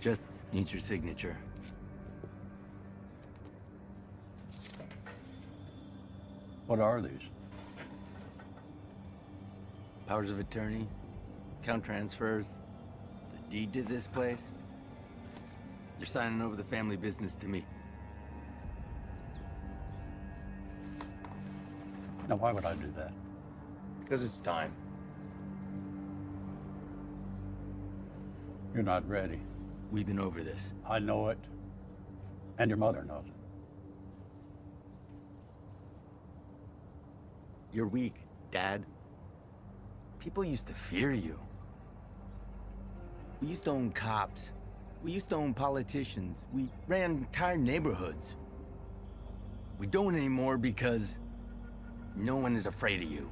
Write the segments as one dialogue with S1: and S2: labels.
S1: Just need your signature.
S2: What are these?
S1: Powers of attorney, account transfers, the deed to this place. You're signing over the family business to me.
S2: Now, why would I do that?
S1: Because it's time.
S2: You're not ready.
S1: We've been over this.
S2: I know it, and your mother knows it.
S1: You're weak, Dad. People used to fear you. We used to own cops. We used to own politicians. We ran entire neighborhoods. We don't anymore because no one is afraid of you.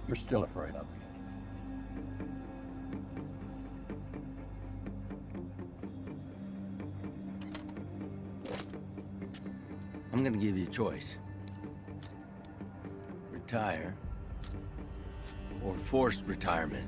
S2: You're still afraid of me.
S1: I'm gonna give you a choice. Retire or forced retirement.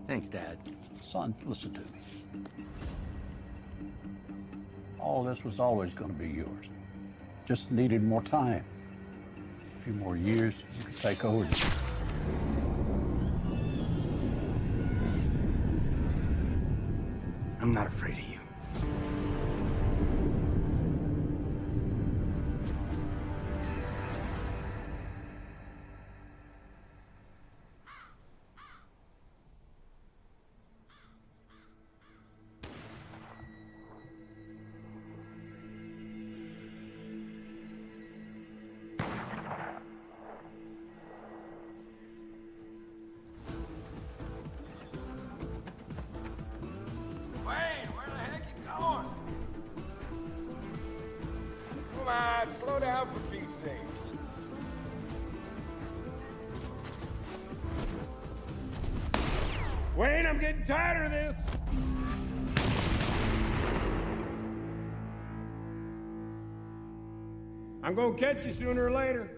S1: Thanks, Dad.
S2: Son, listen to me. All this was always going to be yours. Just needed more time. A few more years, you could take over.
S1: I'm not afraid of you.
S3: Slow down for Pete's sake. Wayne, I'm getting tired of this. I'm gonna catch you sooner or later.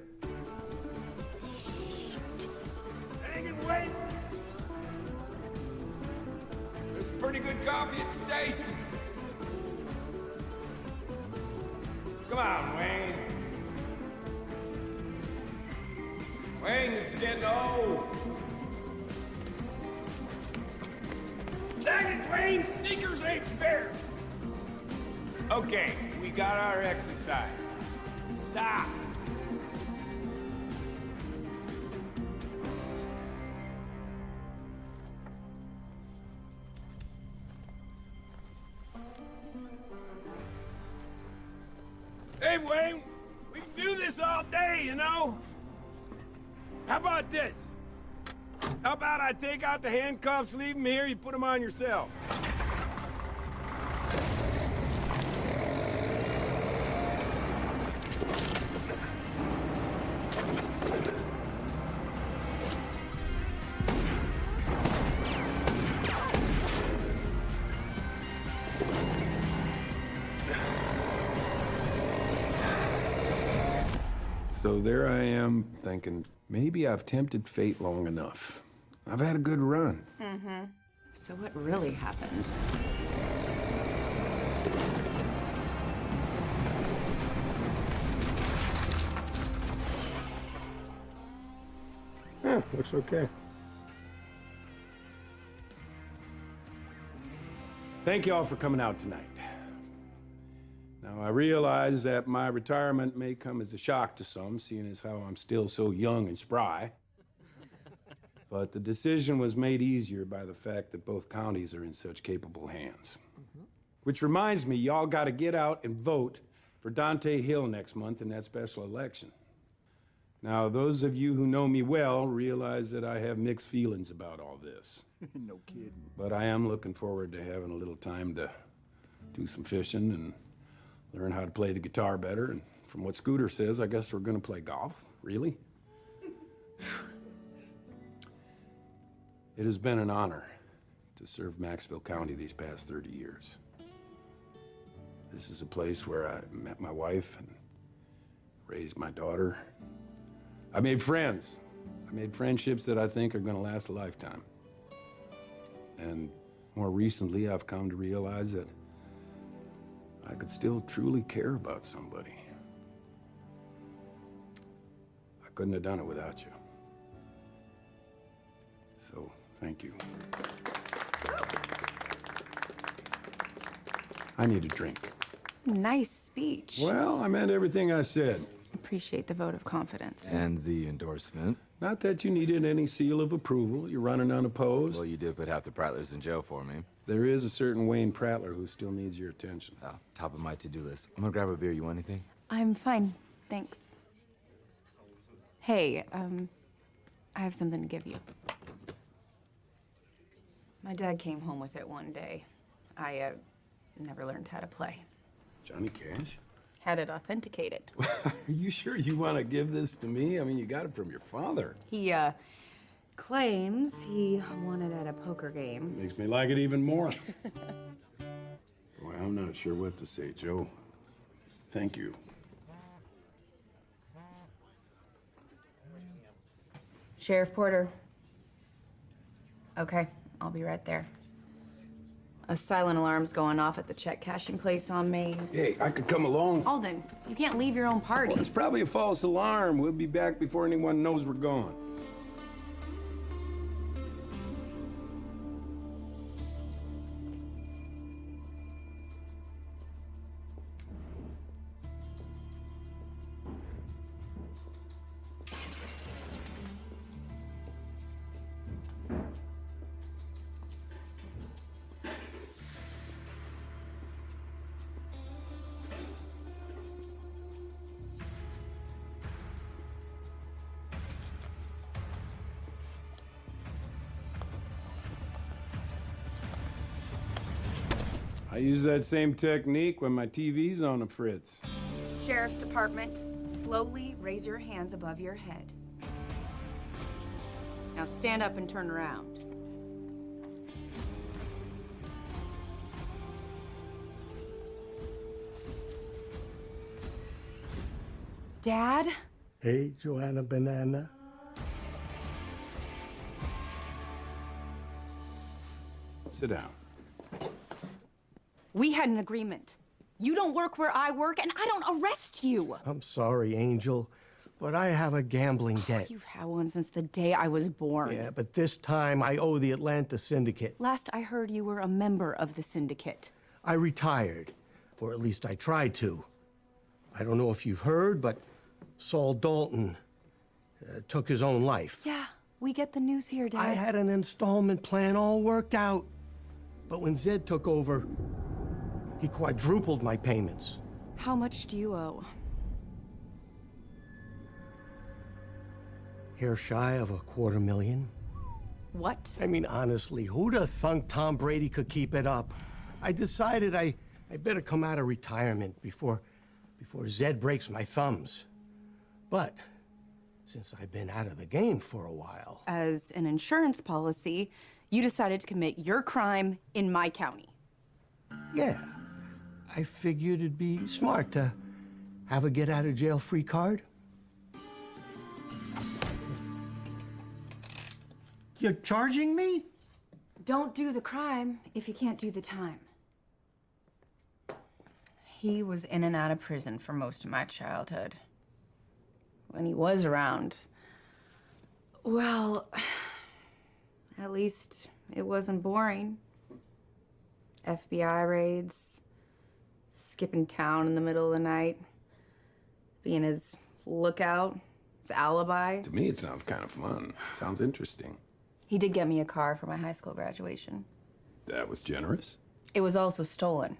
S3: Hang it, Wayne. There's pretty good coffee at the station. Come on, Wayne. Wayne, this is getting old. Dang it, Wayne! Sneakers ain't fair! Okay, we got our exercise. Stop! Hey, Wayne, we can do this all day, you know? How about this? How about I take out the handcuffs, leave them here, you put them on yourself? So there I am, thinking, maybe I've tempted fate long enough. I've had a good run.
S4: Mm-hmm. So what really happened?
S3: Yeah, looks okay. Thank you all for coming out tonight. Now, I realize that my retirement may come as a shock to some, seeing as how I'm still so young and spry. But the decision was made easier by the fact that both counties are in such capable hands. Which reminds me, y'all gotta get out and vote for Dante Hill next month in that special election. Now, those of you who know me well realize that I have mixed feelings about all this.
S5: No kidding.
S3: But I am looking forward to having a little time to do some fishing and learn how to play the guitar better. And from what Scooter says, I guess we're gonna play golf. Really? It has been an honor to serve Maxville County these past 30 years. This is a place where I met my wife and raised my daughter. I made friends. I made friendships that I think are going to last a lifetime. And more recently, I've come to realize that I could still truly care about somebody. I couldn't have done it without you. So, thank you. I need a drink.
S4: Nice speech.
S3: Well, I meant everything I said.
S4: Appreciate the vote of confidence.
S5: And the endorsement.
S3: Not that you needed any seal of approval. You're running unopposed.
S5: Well, you did put half the Prattlers in jail for me.
S3: There is a certain Wayne Prattler who still needs your attention.
S5: Oh, top of my to-do list. I'm gonna grab a beer. You want anything?
S4: I'm fine, thanks. Hey, I have something to give you. My dad came home with it one day. I never learned how to play.
S3: Johnny Cash?
S4: Had it authenticated.
S3: Are you sure you want to give this to me? I mean, you got it from your father.
S4: He, claims he won it at a poker game.
S3: Makes me like it even more. Boy, I'm not sure what to say, Joe. Thank you.
S4: Sheriff Porter. Okay, I'll be right there. A silent alarm's going off at the check cashing place on Main.
S3: Hey, I could come along.
S4: Alden, you can't leave your own party.
S3: Well, it's probably a false alarm. We'll be back before anyone knows we're gone. I use that same technique when my TV's on a fritz.
S4: Sheriff's Department, slowly raise your hands above your head. Now stand up and turn around. Dad?
S6: Hey, Joanna Banana.
S3: Sit down.
S4: We had an agreement. You don't work where I work, and I don't arrest you.
S6: I'm sorry, Angel, but I have a gambling debt.
S4: You've had one since the day I was born.
S6: Yeah, but this time I owe the Atlanta Syndicate.
S4: Last I heard, you were a member of the syndicate.
S6: I retired, or at least I tried to. I don't know if you've heard, but Saul Dalton took his own life.
S4: Yeah, we get the news here, Dad.
S6: I had an installment plan all worked out, but when Zed took over, he quadrupled my payments.
S4: How much do you owe?
S6: Here shy of $250,000.
S4: What?
S6: I mean, honestly, who'd have thunk Tom Brady could keep it up? I decided I better come out of retirement before Zed breaks my thumbs. But since I've been out of the game for a while...
S4: As an insurance policy, you decided to commit your crime in my county.
S6: Yeah, I figured it'd be smart to have a get-out-of-jail-free card. You're charging me?
S4: Don't do the crime if you can't do the time. He was in and out of prison for most of my childhood. When he was around, well, at least it wasn't boring. FBI raids, skipping town in the middle of the night, being his lookout, his alibi.
S3: To me, it sounds kind of fun. Sounds interesting.
S4: He did get me a car for my high school graduation.
S3: That was generous.
S4: It was also stolen.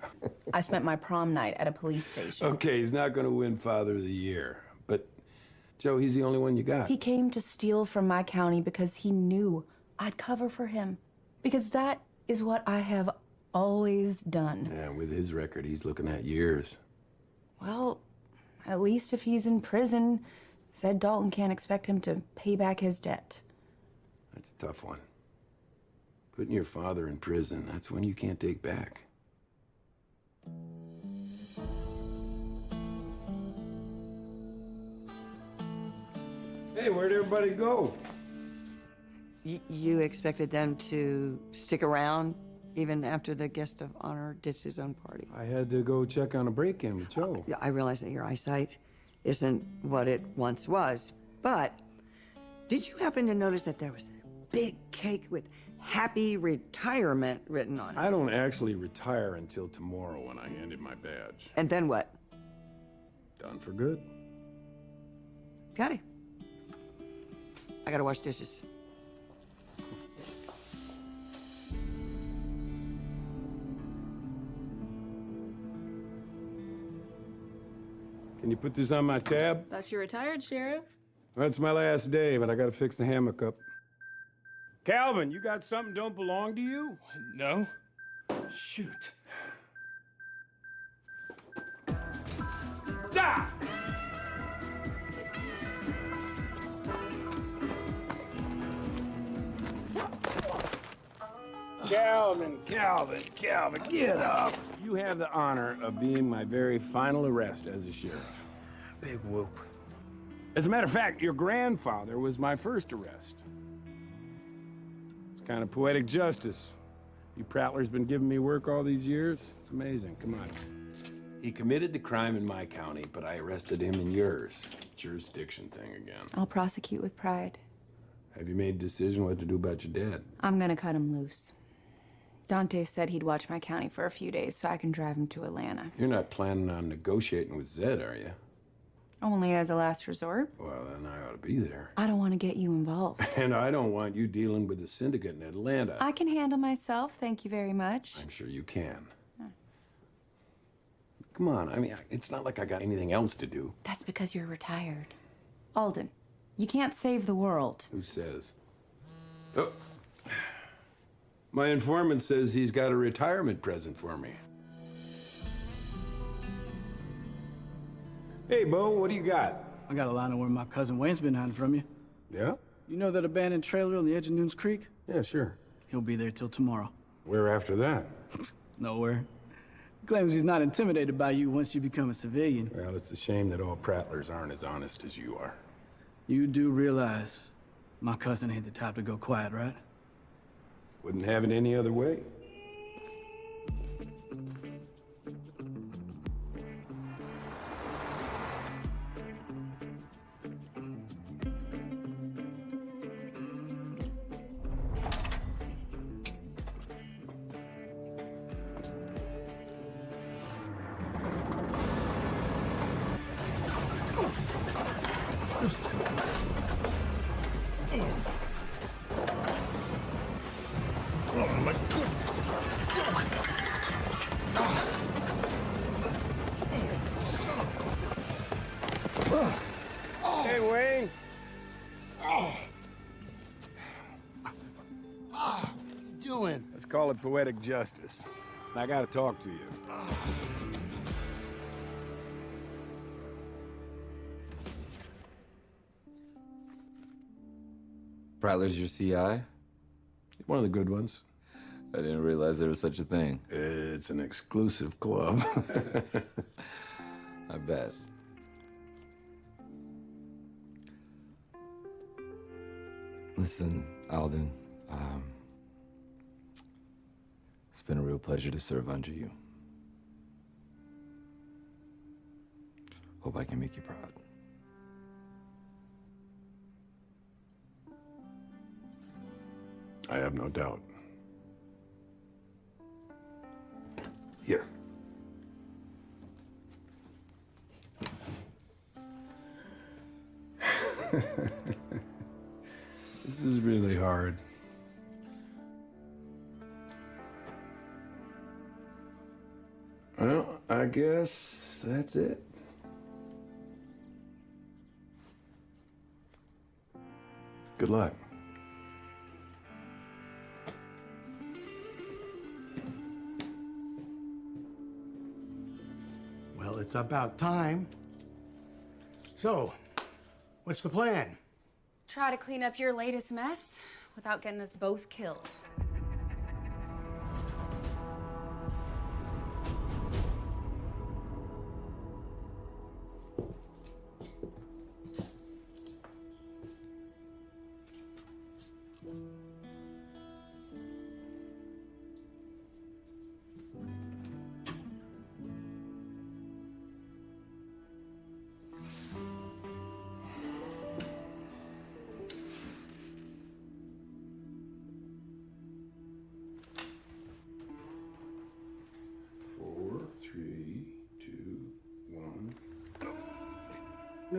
S4: I spent my prom night at a police station.
S3: Okay, he's not going to win Father of the Year. But, Joe, he's the only one you got.
S4: He came to steal from my county because he knew I'd cover for him. Because that is what I have always done.
S3: Yeah, with his record, he's looking at years.
S4: Well, at least if he's in prison, Zed Dalton can't expect him to pay back his debt.
S3: That's a tough one. Putting your father in prison, that's one you can't take back. Hey, where'd everybody go?
S7: You expected them to stick around even after the guest of honor ditched his own party?
S3: I had to go check on a break-in with Joe.
S7: I realize that your eyesight isn't what it once was, but did you happen to notice that there was a big cake with happy retirement written on it?
S3: I don't actually retire until tomorrow when I hand in my badge.
S7: And then what?
S3: Done for good.
S7: Okay. I gotta wash dishes.
S3: Can you put this on my tab?
S8: Thought you retired, Sheriff.
S3: That's my last day, but I gotta fix the hammock up. Calvin, you got something don't belong to you?
S9: No.
S3: Shoot. Stop! Calvin, get up. You have the honor of being my very final arrest as a sheriff.
S9: Big whoop.
S3: As a matter of fact, your grandfather was my first arrest. It's kind of poetic justice. You Prattler's been giving me work all these years. It's amazing. Come on. He committed the crime in my county, but I arrested him in yours. Jurisdiction thing again.
S4: I'll prosecute with pride.
S3: Have you made a decision what to do about your dad?
S4: I'm gonna cut him loose. Dante said he'd watch my county for a few days so I can drive him to Atlanta.
S3: You're not planning on negotiating with Zed, are you?
S4: Only as a last resort.
S3: Well, then I ought to be there.
S4: I don't want to get you involved.
S3: And I don't want you dealing with the syndicate in Atlanta.
S4: I can handle myself, thank you very much.
S3: I'm sure you can. Come on, I mean, it's not like I got anything else to do.
S4: That's because you're retired. Alden, you can't save the world.
S3: Who says? Oh. My informant says he's got a retirement present for me. Hey, Bo, what do you got?
S9: I got a line of where my cousin Wayne's been hiding from you.
S3: Yeah?
S9: You know that abandoned trailer on the edge of Noons Creek?
S3: Yeah, sure.
S9: He'll be there till tomorrow.
S3: Where after that?
S9: Nowhere. He claims he's not intimidated by you once you become a civilian.
S3: Well, it's a shame that all Prattlers aren't as honest as you are.
S9: You do realize my cousin ain't the type to go quiet, right?
S3: Wouldn't have it any other way. Hey, Wayne.
S6: What you doing?
S3: Let's call it poetic justice. I gotta talk to you.
S5: Prattler's your CI?
S3: One of the good ones.
S5: I didn't realize there was such a thing.
S3: It's an exclusive club.
S5: I bet. Listen, Alden, it's been a real pleasure to serve under you. Hope I can make you proud.
S3: I have no doubt. Here. This is really hard. Well, I guess that's it. Good luck.
S6: Well, it's about time. So, what's the plan?
S4: Try to clean up your latest mess without getting us both killed.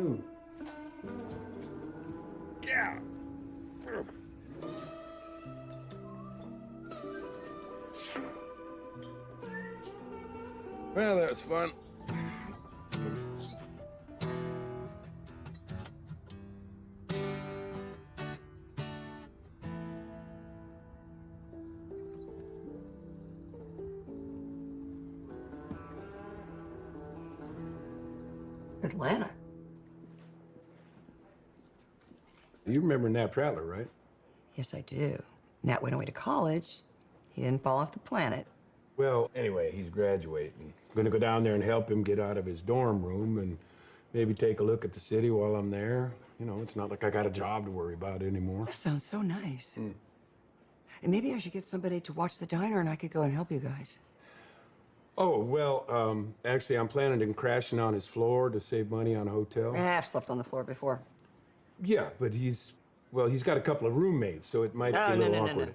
S3: afternoon. Yeah. Well, that was fun.
S7: Atlanta.
S3: You remember Nat Prattler, right?
S7: Yes, I do. Nat went away to college. He didn't fall off the planet.
S3: Well, anyway, he's graduating. I'm gonna go down there and help him get out of his dorm room and maybe take a look at the city while I'm there. You know, it's not like I got a job to worry about anymore.
S7: That sounds so nice. And maybe I should get somebody to watch the diner and I could go and help you guys.
S3: Oh, well, actually, I'm planning on crashing on his floor to save money on a hotel.
S7: I've slept on the floor before.
S3: Yeah, but he's got a couple of roommates, so it might be a little awkward.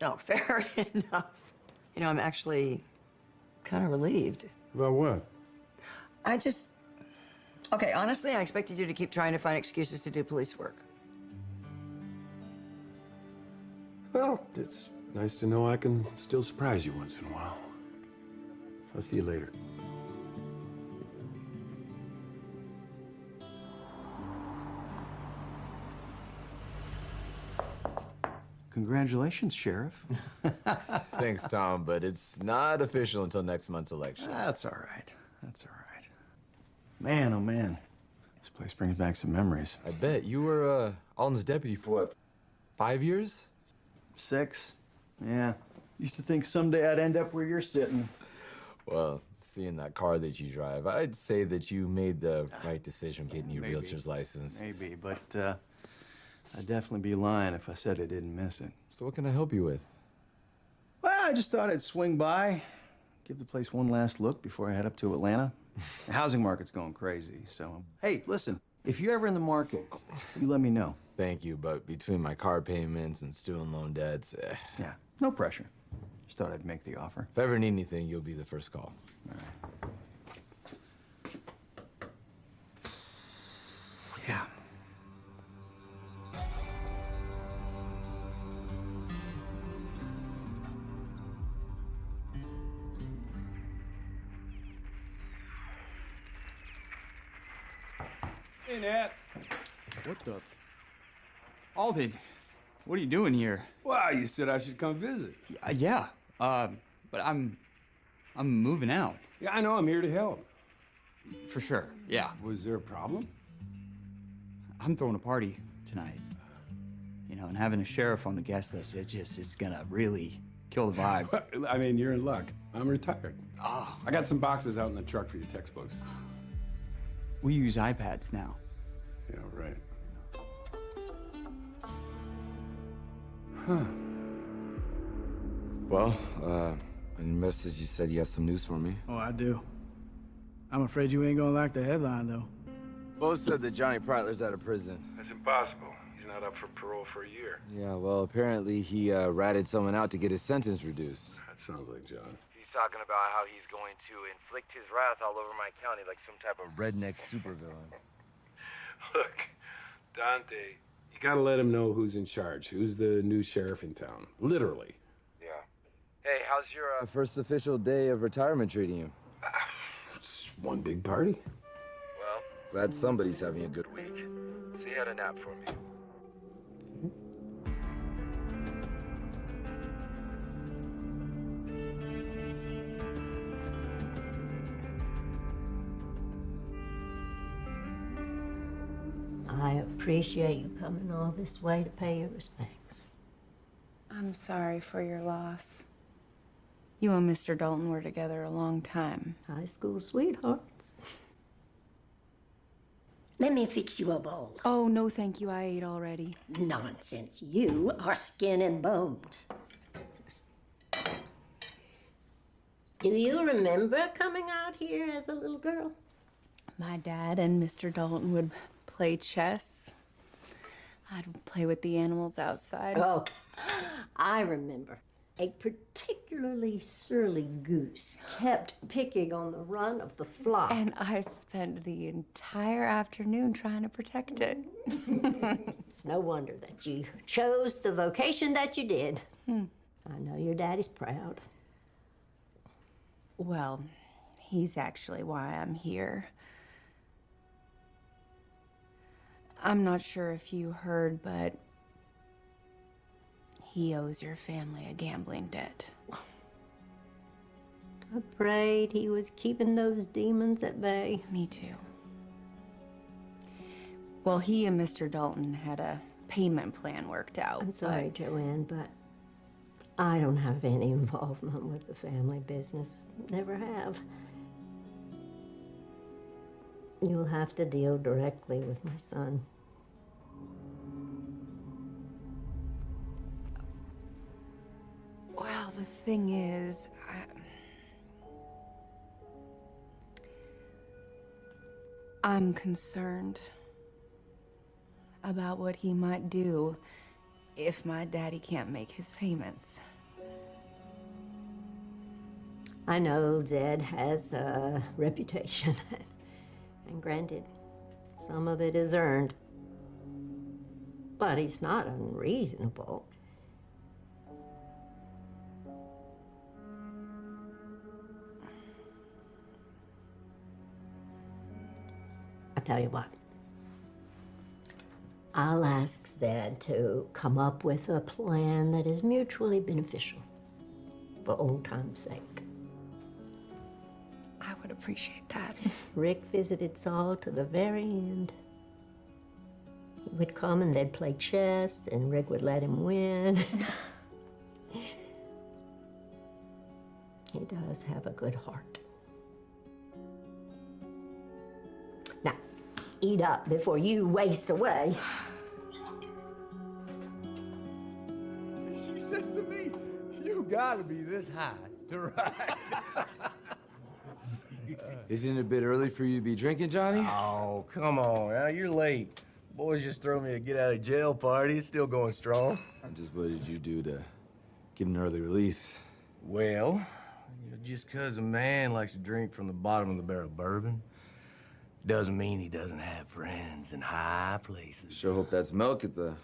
S7: No, fair enough. You know, I'm actually kind of relieved.
S3: About what?
S7: Okay, honestly, I expected you to keep trying to find excuses to do police work.
S3: Well, it's nice to know I can still surprise you once in a while. I'll see you later.
S8: Congratulations, Sheriff.
S5: Thanks, Tom, but it's not official until next month's election.
S8: That's all right. That's all right. Man, oh man. This place brings back some memories.
S5: I bet. You were Alden's deputy for what, 5 years?
S8: 6. Yeah. Used to think someday I'd end up where you're sitting.
S5: Well, seeing that car that you drive, I'd say that you made the right decision getting your
S8: Maybe.
S5: realtor's license.
S8: Maybe, but I'd definitely be lying if I said I didn't miss it.
S5: So what can I help you with?
S8: Well, I just thought I'd swing by, give the place one last look before I head up to Atlanta. The housing market's going crazy, so... Hey, listen, if you're ever in the market, you let me know.
S5: Thank you, but between my car payments and student loan debts,
S8: Yeah, no pressure. Just thought I'd make the offer.
S5: if I ever need anything, you'll be the first call.
S8: All right. Yeah.
S3: Hey, Nat.
S9: What the? Alden, what are you doing here?
S3: Wow, you said I should come visit.
S9: Yeah, but I'm moving out.
S3: Yeah, I know. I'm here to help.
S9: For sure, yeah.
S3: Was there a problem?
S9: I'm throwing a party tonight. You know, and having a sheriff on the guest list, it's gonna really kill the vibe.
S3: I mean, you're in luck. I'm retired.
S9: Oh,
S3: I got some boxes out in the truck for your textbooks.
S9: we use iPads now.
S3: Yeah, right.
S5: Well, in your message you said you had some news for me.
S9: Oh, I do. I'm afraid you ain't gonna like the headline, though.
S5: Both said that Johnny Prattler's out of prison.
S3: That's impossible. He's not up for parole for a year.
S5: Yeah, well, apparently he ratted someone out to get his sentence reduced.
S3: That sounds like John.
S5: He's talking about how he's going to inflict his wrath all over my county like some type of redneck supervillain.
S3: Look, Dante, you gotta let him know who's in charge, who's the new sheriff in town. Literally.
S5: Yeah. Hey, how's your first official day of retirement treating you?
S3: It's one big party.
S5: Well, glad somebody's having a good week. Say you had a nap for me.
S10: I appreciate you coming all this way to pay your respects.
S4: I'm sorry for your loss. You and Mr. Dalton were together a long time.
S10: High school sweethearts. Let me fix you a bowl.
S4: Oh, no thank you. I ate already.
S10: Nonsense. You are skin and bones. Do you remember coming out here as a little girl?
S4: My dad and Mr. Dalton would play chess. I'd play with the animals outside.
S10: Oh, I remember. A particularly surly goose kept picking on the run of the flock.
S4: And I spent the entire afternoon trying to protect it.
S10: It's no wonder that you chose the vocation that you did. I know your daddy's proud.
S4: Well, he's actually why I'm here. I'm not sure if you heard, but he owes your family a gambling debt.
S10: I prayed he was keeping those demons at bay.
S4: Me too. Well, he and Mr. Dalton had a payment plan worked out.
S10: I'm sorry, Joanne, but I don't have any involvement with the family business. Never have. You'll have to deal directly with my son.
S4: Well, the thing is, I'm concerned about what he might do if my daddy can't make his payments.
S10: I know Zed has a reputation, and granted, some of it is earned, but he's not unreasonable. I tell you what, I'll ask Zed to come up with a plan that is mutually beneficial for old time's sake.
S4: I would appreciate that.
S10: Rick visited Saul to the very end. He would come and they'd play chess, and Rick would let him win. He does have a good heart. Now, eat up before you waste away.
S11: She says to me, you gotta be this high to ride.
S5: Isn't it a bit early for you to be drinking, Johnny?
S11: Oh, come on, now you're late. Boys just throw me a get out of jail party. It's still going strong.
S5: Just what did you do to get an early release?
S11: Well, just 'cause a man likes to drink from the bottom of the barrel of bourbon doesn't mean he doesn't have friends in high places.
S5: Sure hope that's milk at the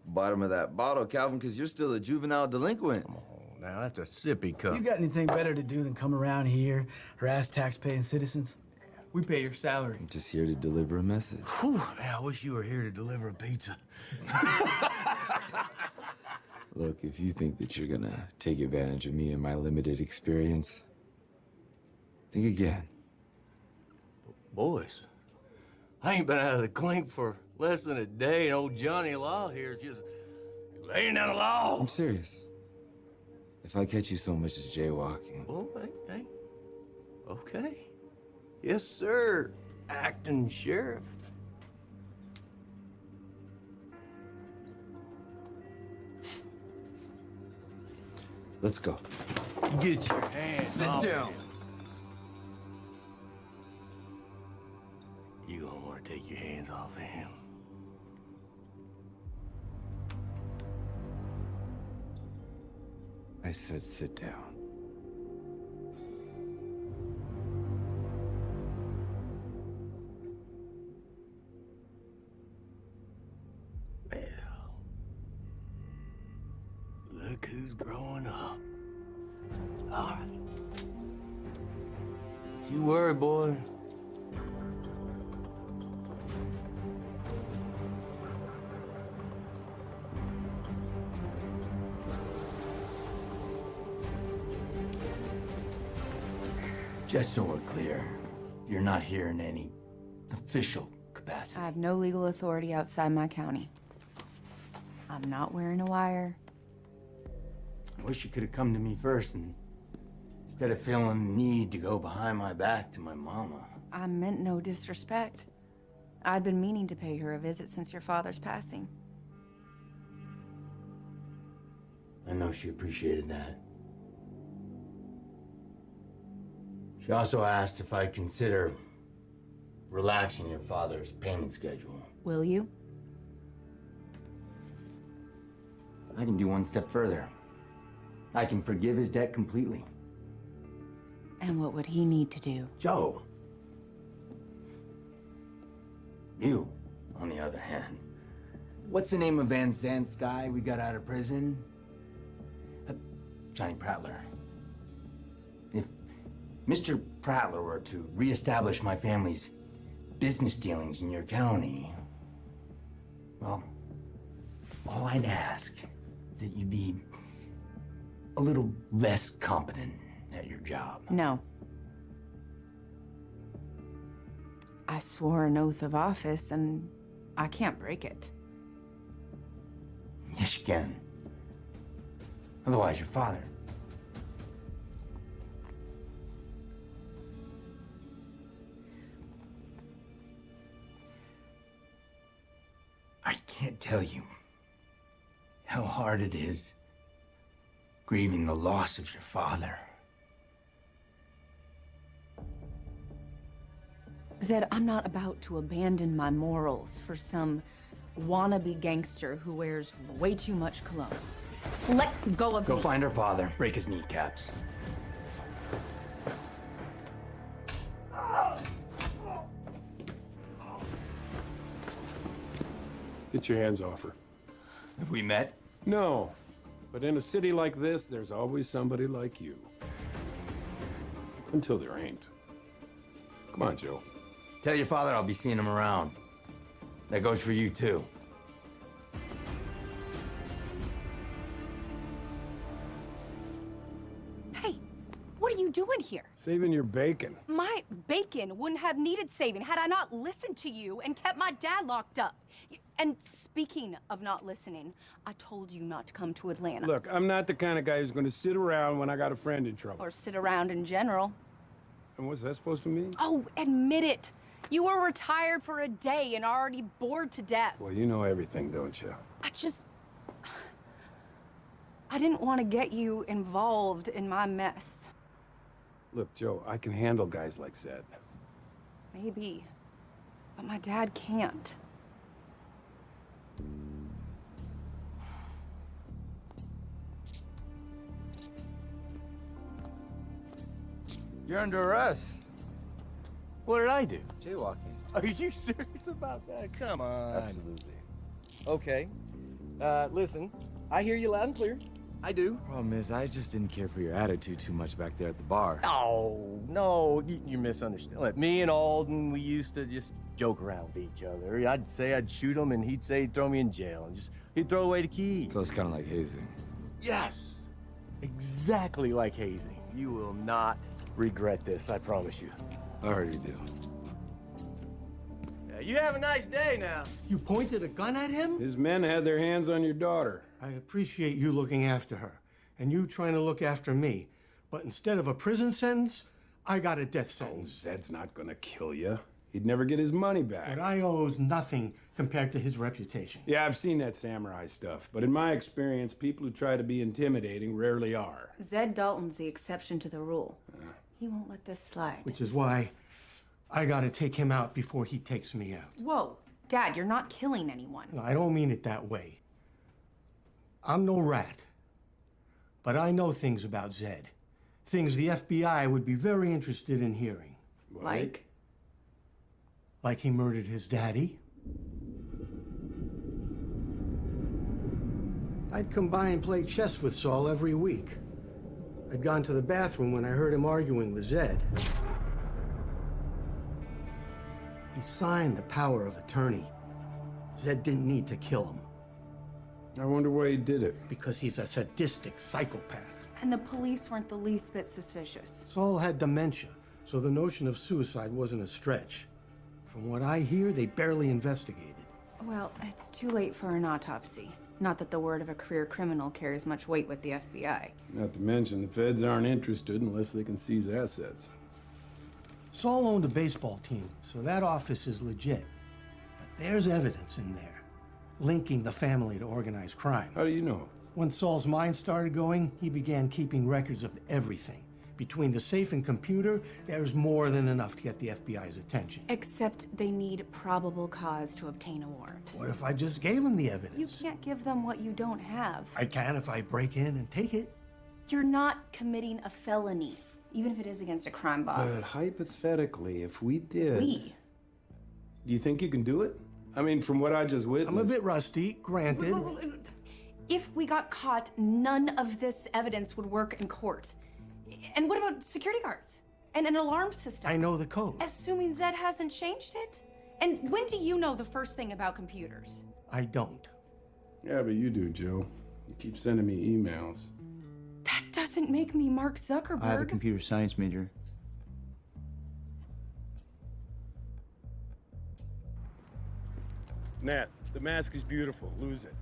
S5: bottom of that bottle, Calvin, because you're still a juvenile delinquent.
S11: Come on, now that's a sippy cup.
S12: You got anything better to do than come around here, harass tax-paying citizens? We pay your salary.
S5: I'm just here to deliver a message.
S11: Whew, man, I wish you were here to deliver a pizza.
S5: Look, if you think that you're gonna take advantage of me and my limited experience, think again.
S11: Boys, I ain't been out of the clink for less than a day, and old Johnny Law here is just laying down the law.
S5: I'm serious. If I catch you so much as jaywalking.
S11: Oh, hey. Okay. Yes, sir, acting sheriff.
S5: Let's go.
S11: Get your hands
S5: Sit
S11: off
S5: down.
S11: him. You don't want to take your hands off of him.
S5: I said sit down.
S11: Look who's growing up. All right. Don't you worry, boy.
S1: Just so we're clear, you're not here in any official capacity.
S4: I have no legal authority outside my county. I'm not wearing a wire.
S1: I wish you could have come to me first and instead of feeling the need to go behind my back to my mama.
S4: I meant no disrespect. I'd been meaning to pay her a visit since your father's passing.
S1: I know she appreciated that. She also asked if I'd consider relaxing your father's payment schedule.
S4: Will you?
S1: I can do one step further. I can forgive his debt completely.
S4: And what would he need to do?
S1: Joe. You, on the other hand. What's the name of Van Zant's guy we got out of prison? Johnny Prattler. If Mr. Prattler were to reestablish my family's business dealings in your county, well, all I'd ask is that you be a little less competent at your job.
S4: No. I swore an oath of office, and I can't break it.
S1: Yes, you can. Otherwise, your father. I can't tell you how hard it is grieving the loss of your father.
S4: Zed, I'm not about to abandon my morals for some wannabe gangster who wears way too much cologne. Let go of me.
S1: Go find her father, break his kneecaps.
S3: Get your hands off her.
S1: Have we met?
S3: No. But in a city like this, there's always somebody like you. Until there ain't. Come on, Joe.
S1: Tell your father I'll be seeing him around. That goes for you, too.
S4: Hey, what are you doing here?
S3: Saving your bacon.
S4: My bacon wouldn't have needed saving had I not listened to you and kept my dad locked up. And speaking of not listening, I told you not to come to Atlanta.
S3: Look, I'm not the kind of guy who's going to sit around when I got a friend in trouble.
S4: Or sit around in general.
S3: And what's that supposed to mean?
S4: Oh, admit it. You were retired for a day and already bored to death.
S3: Well, you know everything, don't you?
S4: I didn't want to get you involved in my mess.
S3: Look, Joe, I can handle guys like Zed.
S4: Maybe. But my dad can't.
S11: You're under arrest. What did I do?
S5: Jaywalking.
S11: Are you serious about that? Come on.
S5: Absolutely.
S11: Okay. Listen, I hear you loud and clear. I do.
S5: Problem is, I just didn't care for your attitude too much back there at the bar.
S11: Oh, no, you misunderstand. Look, me and Alden, we used to just joke around with each other. I'd say I'd shoot him, and he'd say he'd throw me in jail, and he'd throw away the key.
S5: So it's kind of like hazing.
S11: Yes, exactly like hazing. You will not regret this, I promise you.
S5: I already do.
S11: Yeah, you have a nice day now.
S6: You pointed a gun at him?
S3: His men had their hands on your daughter.
S6: I appreciate you looking after her, and you trying to look after me. But instead of a prison sentence, I got a death sentence.
S3: Oh, Zed's not gonna kill you. He'd never get his money back.
S6: What I owe is nothing compared to his reputation.
S3: Yeah, I've seen that samurai stuff, but in my experience, people who try to be intimidating rarely are.
S4: Zed Dalton's the exception to the rule. He won't let this slide.
S6: Which is why I gotta take him out before he takes me out.
S4: Whoa, Dad, you're not killing anyone.
S6: No, I don't mean it that way. I'm no rat. But I know things about Zed. Things the FBI would be very interested in hearing.
S4: Like?
S6: Like he murdered his daddy. I'd come by and play chess with Saul every week. I'd gone to the bathroom when I heard him arguing with Zed. He signed the power of attorney. Zed didn't need to kill him.
S3: I wonder why he did it.
S6: Because he's a sadistic psychopath.
S4: And the police weren't the least bit suspicious.
S6: Saul had dementia, so the notion of suicide wasn't a stretch. From what I hear, they barely investigated.
S4: Well, it's too late for an autopsy. Not that the word of a career criminal carries much weight with the FBI.
S3: Not to mention, the feds aren't interested unless they can seize assets.
S6: Saul owned a baseball team, so that office is legit. But there's evidence in there, linking the family to organized crime.
S3: How do you know?
S6: When Saul's mind started going, he began keeping records of everything. Between the safe and computer, there's more than enough to get the FBI's attention.
S4: Except they need probable cause to obtain a warrant.
S6: What if I just gave him the evidence?
S4: You can't give them what you don't have.
S6: I can if I break in and take it.
S4: You're not committing a felony, even if it is against a crime boss.
S3: But hypothetically, if we did...
S4: We?
S3: Do you think you can do it? I mean, from what I just witnessed...
S6: I'm a bit rusty, granted.
S4: If we got caught, none of this evidence would work in court. And what about security guards? And an alarm system?
S6: I know the code.
S4: Assuming Zed hasn't changed it? And when do you know the first thing about computers?
S6: I don't.
S3: Yeah, but you do, Joe. You keep sending me emails.
S4: That doesn't make me Mark Zuckerberg.
S9: I have a computer science major.
S3: Nat, the mask is beautiful. Lose it.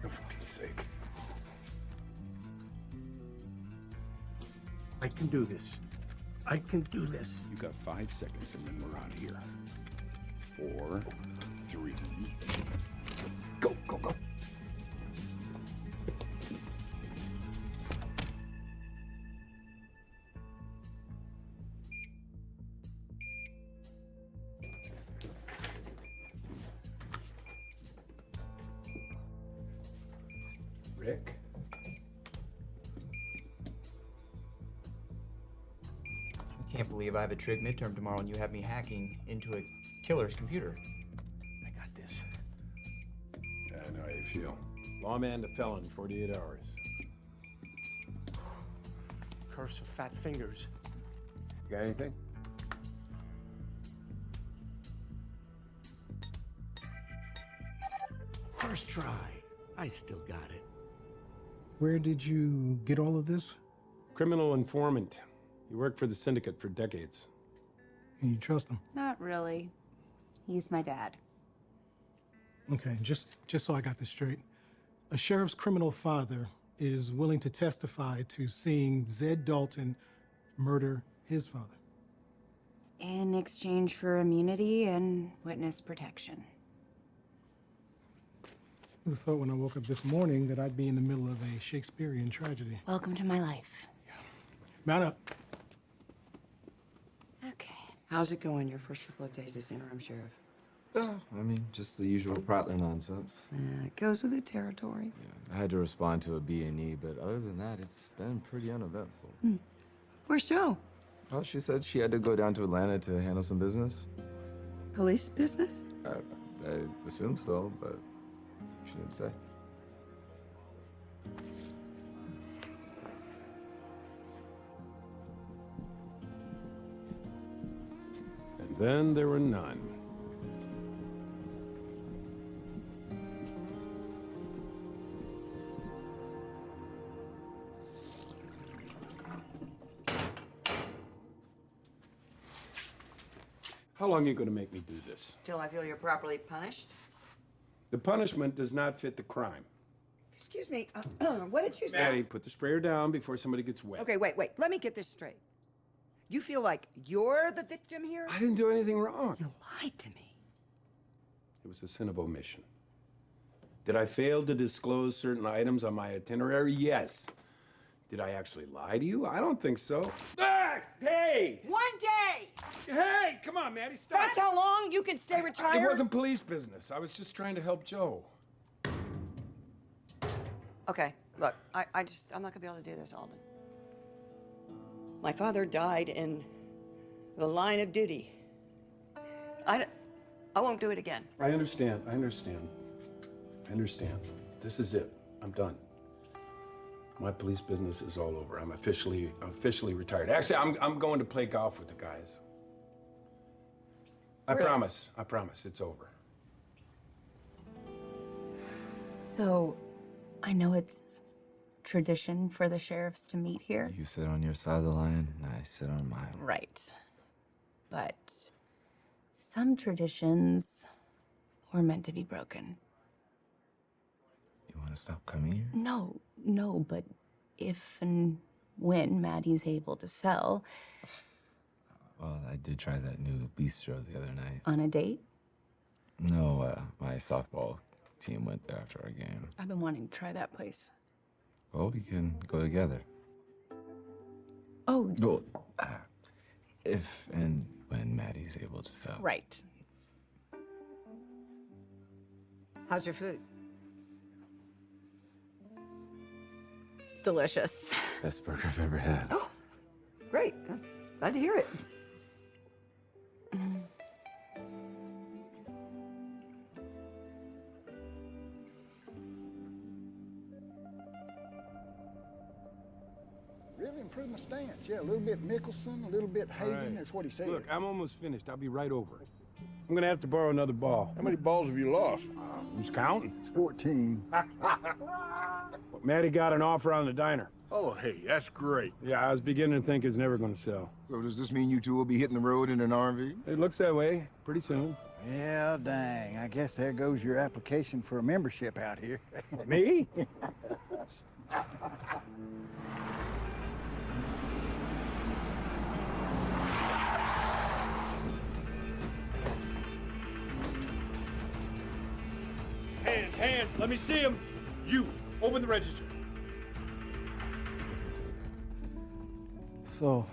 S3: For Pete's sake.
S6: I can do this. I can do this.
S3: You got 5 seconds and then we're out of here. 4, 3, go, go, go. Rick?
S9: I can't believe I have a trig midterm tomorrow and you have me hacking into a killer's computer.
S6: I got this.
S3: Yeah, I know how you feel. Lawman to felon, 48 hours.
S6: Curse of fat fingers.
S3: You got anything?
S6: First try. I still got it.
S13: Where did you get all of this?
S3: Criminal informant. He worked for the syndicate for decades.
S13: And you trust him?
S4: Not really. He's my dad.
S13: Okay, just so I got this straight. A sheriff's criminal father is willing to testify to seeing Zed Dalton murder his father.
S4: In exchange for immunity and witness protection.
S13: Who thought when I woke up this morning that I'd be in the middle of a Shakespearean tragedy?
S4: Welcome to my life.
S13: Mount up.
S4: Okay.
S7: How's it going your first couple of days as interim sheriff?
S5: I mean, just the usual Prattler nonsense.
S7: It goes with the territory.
S5: Yeah, I had to respond to a B&E, but other than that, it's been pretty uneventful.
S7: Where's Joe?
S5: Well, she said she had to go down to Atlanta to handle some business.
S7: Police business?
S5: I assume so, but she didn't say.
S3: And then there were none. How long are you going to make me do this?
S7: Till I feel you're properly punished?
S3: The punishment does not fit the crime.
S7: Excuse me, what did you say?
S3: Maddie, put the sprayer down before somebody gets wet.
S7: Okay, wait. Let me get this straight. You feel like you're the victim here?
S3: I didn't do anything wrong.
S7: You lied to me.
S3: It was a sin of omission. Did I fail to disclose certain items on my itinerary? Yes. Did I actually lie to you? I don't think so. Ah! Hey!
S7: One day!
S3: Hey, come on, Maddie, stop!
S7: That's how long you can stay retired?
S3: It wasn't police business. I was just trying to help Joe.
S7: Okay, look, I'm not gonna be able to do this, Alden. My father died in the line of duty. I won't do it again.
S3: I understand. This is it. I'm done. My police business is all over. I'm officially retired. Actually, I'm going to play golf with the guys. I promise, it's over.
S4: So, I know it's tradition for the sheriffs to meet here.
S5: You sit on your side of the line, and I sit on mine.
S4: Right. but some traditions were meant to be broken.
S5: You want to stop coming here?
S4: No, but if and when Maddie's able to sell.
S5: Well, I did try that new bistro the other night.
S4: On a date?
S5: No, my softball team went there after our game.
S4: I've been wanting to try that place.
S5: Well, we can go together.
S4: Oh.
S5: Well, if and when Maddie's able to sell.
S4: Right.
S7: How's your food?
S4: Delicious.
S5: Best burger I've ever had.
S7: Oh, great. Glad to hear it.
S14: Really improved my stance. Yeah, a little bit Nicholson, a little bit Hagen.
S3: right.
S14: That's what he said.
S3: Look, I'm almost finished. I'll be right over. I'm gonna have to borrow another ball.
S14: How many balls have you lost?
S3: Who's counting?
S14: It's 14.
S3: Maddie got an offer on the diner.
S14: Oh, hey, that's great.
S3: Yeah, I was beginning to think it's never gonna sell.
S15: So does this mean you two will be hitting the road in an RV?
S3: It looks that way pretty soon.
S14: Yeah, dang. I guess there goes your application for a membership out here.
S3: Me?
S16: Hands, let me see him. You, open the register.
S5: So,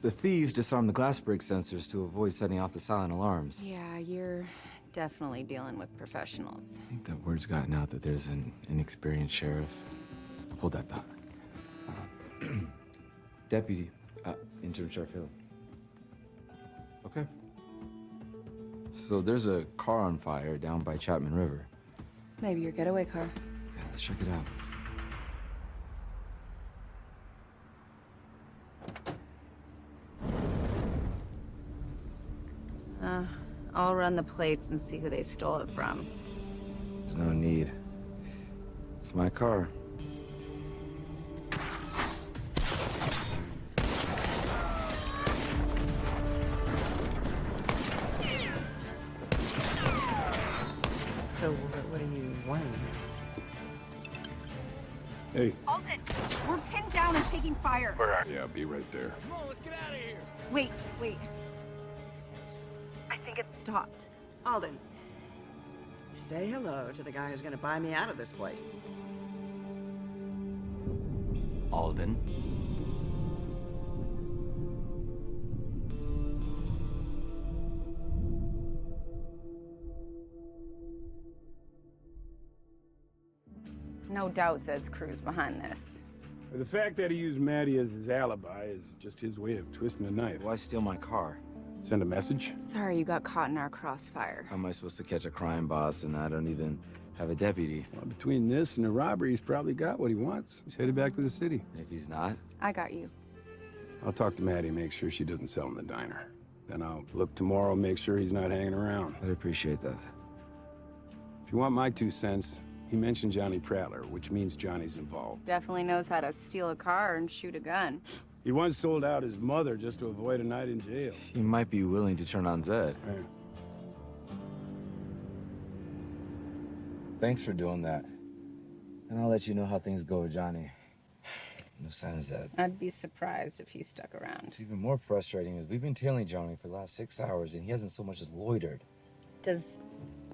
S5: the thieves disarmed the glass break sensors to avoid setting off the silent alarms.
S4: Yeah, you're definitely dealing with professionals.
S5: I think that word's gotten out that there's an inexperienced sheriff. Hold that thought. Deputy, Interim Sheriff Hill. Okay. So there's a car on fire down by Chapman River.
S4: Maybe your getaway car.
S5: Yeah, let's check it out.
S4: I'll run the plates and see who they stole it from.
S5: There's no need. It's my car.
S7: So, what are you wanting?
S3: Hey.
S4: Alden, we're pinned down and taking fire.
S3: Yeah, I'll be right there.
S16: Come on, let's get out of here.
S4: Wait. I think it's stopped.
S7: Alden, say hello to the guy who's gonna buy me out of this place.
S1: Alden?
S4: No doubt Zed's crew's behind this.
S3: The fact that he used Maddie as his alibi is just his way of twisting a knife.
S5: Why steal my car?
S3: Send a message?
S4: Sorry you got caught in our crossfire.
S5: How am I supposed to catch a crime boss and I don't even have a deputy?
S3: Well, between this and the robbery, he's probably got what he wants. He's headed back to the city.
S5: If he's not?
S4: I got you.
S3: I'll talk to Maddie and make sure she doesn't sell him the diner. Then I'll look tomorrow, make sure he's not hanging around.
S5: I'd appreciate that.
S3: If you want my 2 cents, he mentioned Johnny Prattler, which means Johnny's involved.
S4: Definitely knows how to steal a car and shoot a gun.
S3: He once sold out his mother just to avoid a night in jail.
S5: He might be willing to turn on Zed.
S3: Right.
S5: Thanks for doing that. And I'll let you know how things go with Johnny. No sign of Zed.
S4: I'd be surprised if he stuck around.
S5: What's even more frustrating is we've been tailing Johnny for the last 6 hours and he hasn't so much as loitered.
S4: Does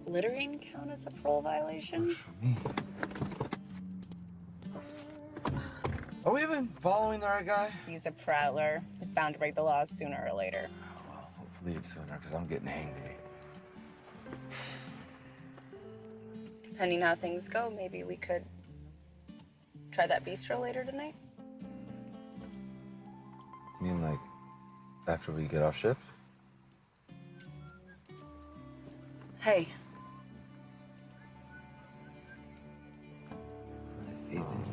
S4: littering count as a parole violation?
S5: Are we even following the right guy?
S4: He's a prattler. He's bound to break the laws sooner or later.
S5: Well, hopefully it's sooner, because I'm getting angry.
S4: Depending how things go, maybe we could try that bistro later tonight.
S5: You mean like after we get off shift?
S4: Hey.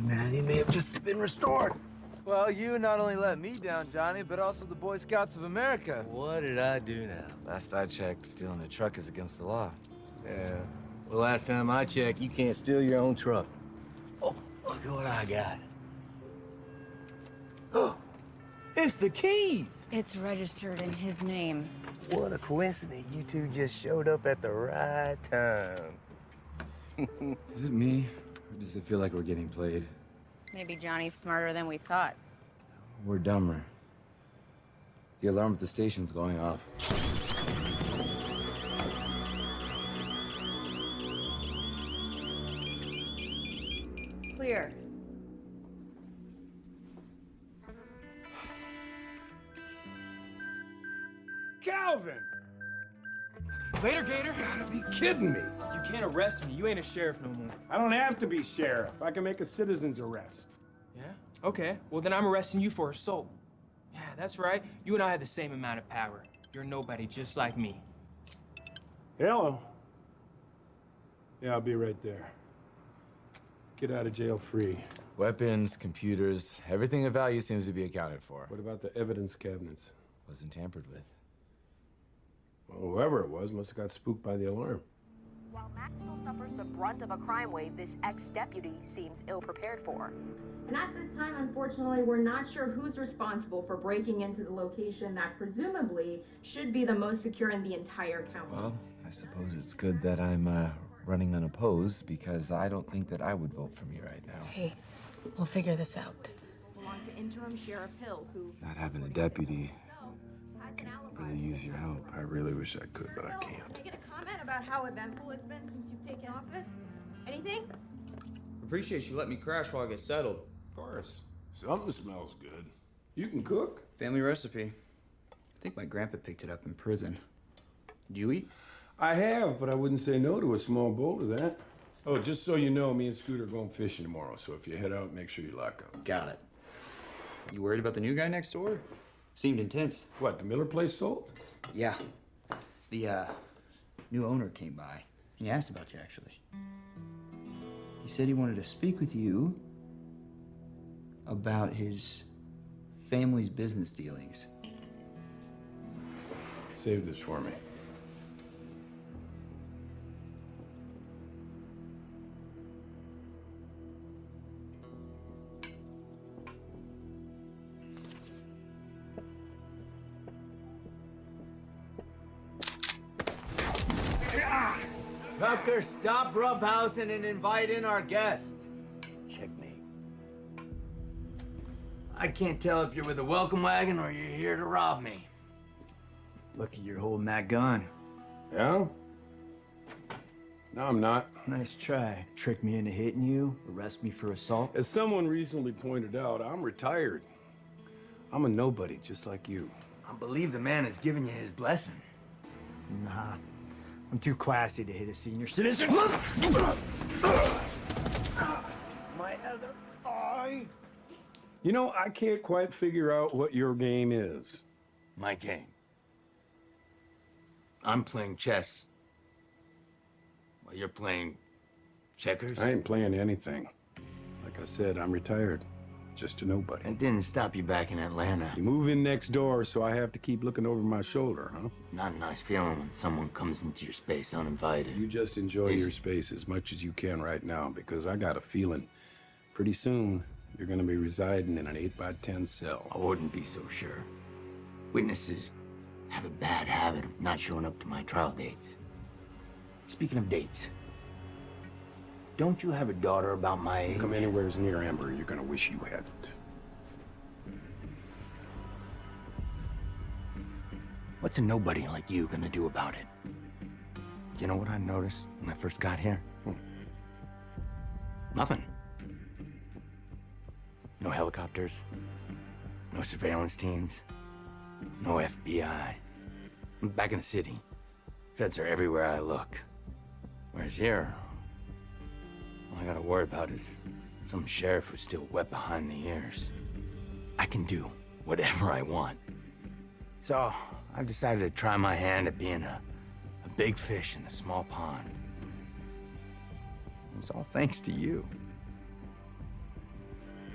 S8: Maddie may have just been restored.
S5: Well, you not only let me down, Johnny, but also the Boy Scouts of America.
S11: What did I do now?
S5: Last I checked, stealing a truck is against the law.
S11: Yeah. Well, last time I checked, you can't steal your own truck. Oh, look at what I got.
S5: Oh,
S12: It's the keys.
S4: It's registered in his name.
S11: What a coincidence. You two just showed up at the right time.
S5: Is it me, or does it feel like we're getting played?
S4: Maybe Johnny's smarter than we thought.
S5: We're dumber. The alarm at the station's going off.
S4: Clear.
S3: Calvin!
S12: Later, Gator.
S3: You gotta be kidding me.
S12: You can't arrest me. You ain't a sheriff no more.
S3: I don't have to be sheriff. I can make a citizen's arrest.
S12: Yeah? Okay. Well, then I'm arresting you for assault. Yeah, that's right. You and I have the same amount of power. You're nobody just like me.
S3: Hello. Yeah, I'll be right there. Get out of jail free.
S5: Weapons, computers, everything of value seems to be accounted for.
S3: What about the evidence cabinets?
S5: Wasn't tampered with.
S3: Well, whoever it was must have got spooked by the alarm.
S17: While Maxwell suffers the brunt of a crime wave this ex-deputy seems ill-prepared for.
S18: And at this time, unfortunately, we're not sure who's responsible for breaking into the location that presumably should be the most secure in the entire county.
S5: Well, I suppose it's good that I'm running unopposed, because I don't think that I would vote for me right now.
S4: Hey, we'll figure this out.
S18: We're on to Interim Sheriff Hill, who...
S5: Not having a deputy could really use your help.
S3: I really wish I could, but I can't.
S18: Can I get a comment about how eventful it's been since you've taken office? Anything?
S19: Appreciate you letting me crash while I get settled.
S3: Of course. Something smells good. You can cook?
S9: Family recipe. I think my grandpa picked it up in prison. Did you eat?
S3: I have, but I wouldn't say no to a small bowl of that. Oh, just so you know, me and Scooter are going fishing tomorrow, so if you head out, make sure you lock up.
S9: Got it. You worried about the new guy next door? Seemed intense.
S3: What, the Miller place sold?
S9: Yeah. The, new owner came by. He asked about you, actually. He said he wanted to speak with you about his family's business dealings.
S3: Save this for me.
S11: Tucker, stop roughhousing and invite in our guest.
S1: Checkmate. I can't tell if you're with a welcome wagon or you're here to rob me.
S9: Lucky you're holding that gun.
S3: Yeah? No, I'm not.
S9: Nice try. Trick me into hitting you, arrest me for assault.
S3: As someone recently pointed out, I'm retired. I'm a nobody, just like you.
S1: I believe the man has given you his blessing.
S9: Nah. I'm too classy to hit a senior citizen.
S3: My other eye. You know, I can't quite figure out what your game is.
S1: My game. I'm playing chess. While you're playing checkers.
S3: I ain't playing anything. Like I said, I'm retired. Just a nobody.
S1: It didn't stop you back in Atlanta.
S3: You move in next door, so I have to keep looking over my shoulder, huh?
S1: Not a nice feeling when someone comes into your space uninvited.
S3: You just enjoy your space as much as you can right now, because I got a feeling pretty soon you're gonna be residing in an 8x10 cell.
S1: I wouldn't be so sure. Witnesses have a bad habit of not showing up to my trial dates. Speaking of dates, don't you have a daughter about my age?
S3: Come anywhere near Amber, you're gonna wish you hadn't.
S1: What's a nobody like you gonna do about it? You know what I noticed when I first got here? Nothing. No helicopters, no surveillance teams, no FBI. I'm back in the city. Feds are everywhere I look. Whereas here, all I gotta worry about is some sheriff who's still wet behind the ears. I can do whatever I want. So, I've decided to try my hand at being a big fish in a small pond. It's all thanks to you.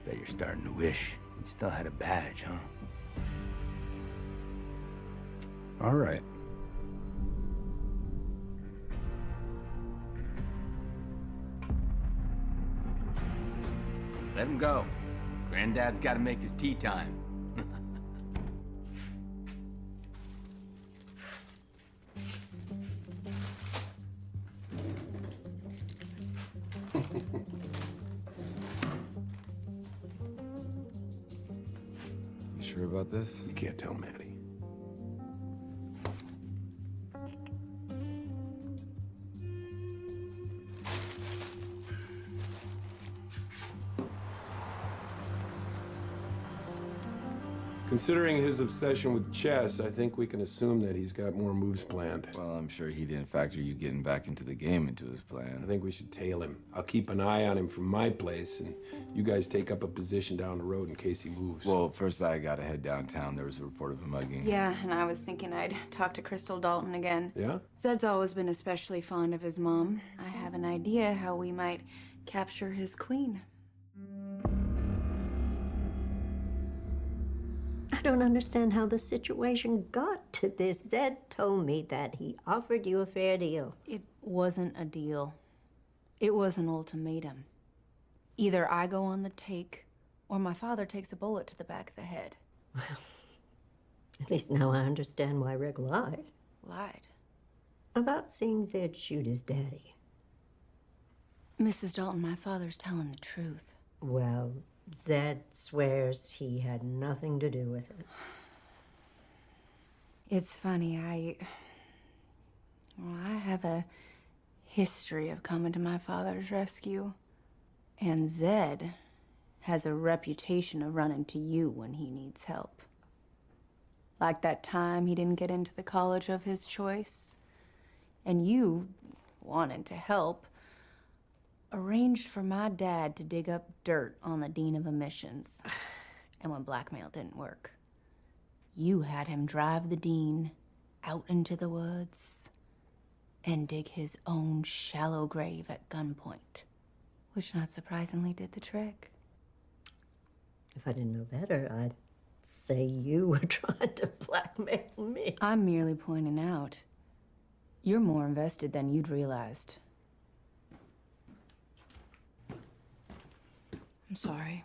S1: Bet you're starting to wish you still had a badge, huh?
S3: All right.
S1: Let him go. Granddad's got to make his tea time.
S5: You sure about this?
S3: You can't tell Maddie. Considering his obsession with chess, I think we can assume that he's got more moves planned.
S5: Well, I'm sure he didn't factor you getting back into the game into his plan.
S3: I think we should tail him. I'll keep an eye on him from my place, and you guys take up a position down the road in case he moves.
S5: Well, first I gotta head downtown. There was a report of a mugging.
S4: Yeah, and I was thinking I'd talk to Crystal Dalton again.
S3: Yeah?
S4: Zed's always been especially fond of his mom. I have an idea how we might capture his queen.
S10: I don't understand how the situation got to this. Zed told me that he offered you a fair deal.
S4: It wasn't a deal. It was an ultimatum. Either I go on the take, or my father takes a bullet to the back of the head.
S10: Well, at least now I understand why Rick lied.
S4: Lied?
S10: About seeing Zed shoot his daddy.
S4: Mrs. Dalton, my father's telling the truth.
S10: Well, Zed swears he had nothing to do with it.
S4: It's funny, I have a history of coming to my father's rescue. And Zed has a reputation of running to you when he needs help. Like that time he didn't get into the college of his choice. And you, wanting to help, arranged for my dad to dig up dirt on the dean of admissions. And when blackmail didn't work, you had him drive the dean out into the woods and dig his own shallow grave at gunpoint, which not surprisingly did the trick.
S10: If I didn't know better, I'd say you were trying to blackmail me.
S4: I'm merely pointing out, you're more invested than you'd realized.
S20: I'm sorry.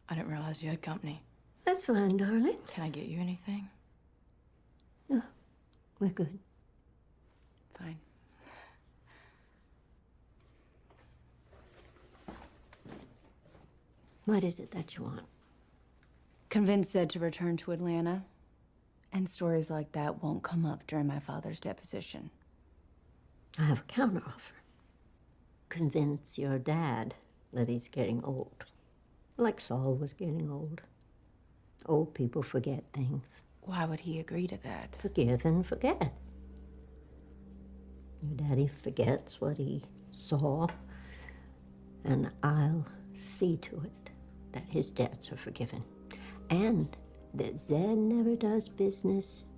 S20: I didn't realize you had company.
S10: That's fine, darling.
S20: Can I get you anything?
S10: No, we're good.
S4: Fine.
S10: What is it that you want?
S4: Convince Zed to return to Atlanta, and stories like that won't come up during my father's deposition.
S10: I have a counteroffer. Convince your dad that he's getting old. Like Saul was getting old. Old people forget things.
S4: Why would he agree to that?
S10: Forgive and forget. Your daddy forgets what he saw, and I'll see to it that his debts are forgiven. And that Zed never does business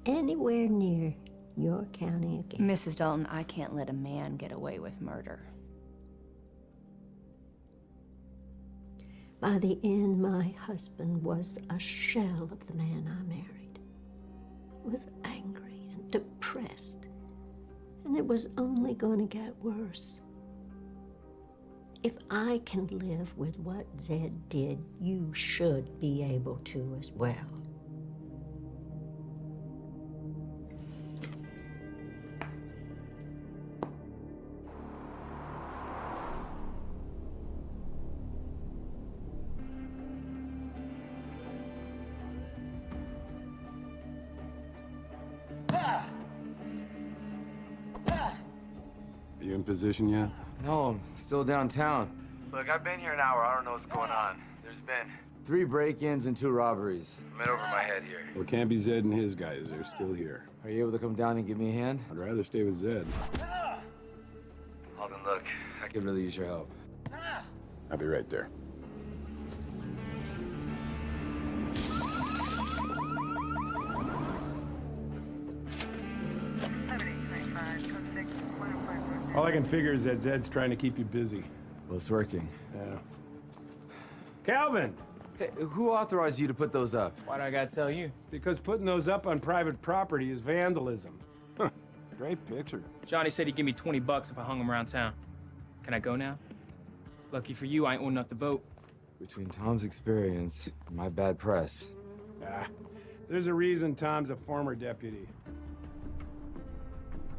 S10: anywhere near your county again.
S4: Mrs. Dalton, I can't let a man get away with murder.
S10: By the end, my husband was a shell of the man I married. He was angry and depressed, and it was only going to get worse. If I can live with what Zed did, you should be able to as well.
S3: Are you in position yet?
S5: No, I'm still downtown.
S21: Look, I've been here an hour. I don't know what's going on. There's been
S5: 3 break-ins and 2 robberies.
S21: I'm in over my head here.
S3: Well, it can't be Zed and his guys. They're still here.
S5: Are you able to come down and give me a hand?
S3: I'd rather stay with Zed.
S21: Alden, look,
S5: I could really use your help.
S3: I'll be right there. All I can figure is that Zed's trying to keep you busy.
S5: Well, it's working.
S3: Yeah. Calvin!
S5: Hey, who authorized you to put those up?
S12: Why do I gotta tell you?
S3: Because putting those up on private property is vandalism. Great picture.
S12: Johnny said he'd give me 20 bucks if I hung him around town. Can I go now? Lucky for you, I ain't old enough to vote.
S5: Between Tom's experience and my bad press.
S3: Ah, there's a reason Tom's a former deputy.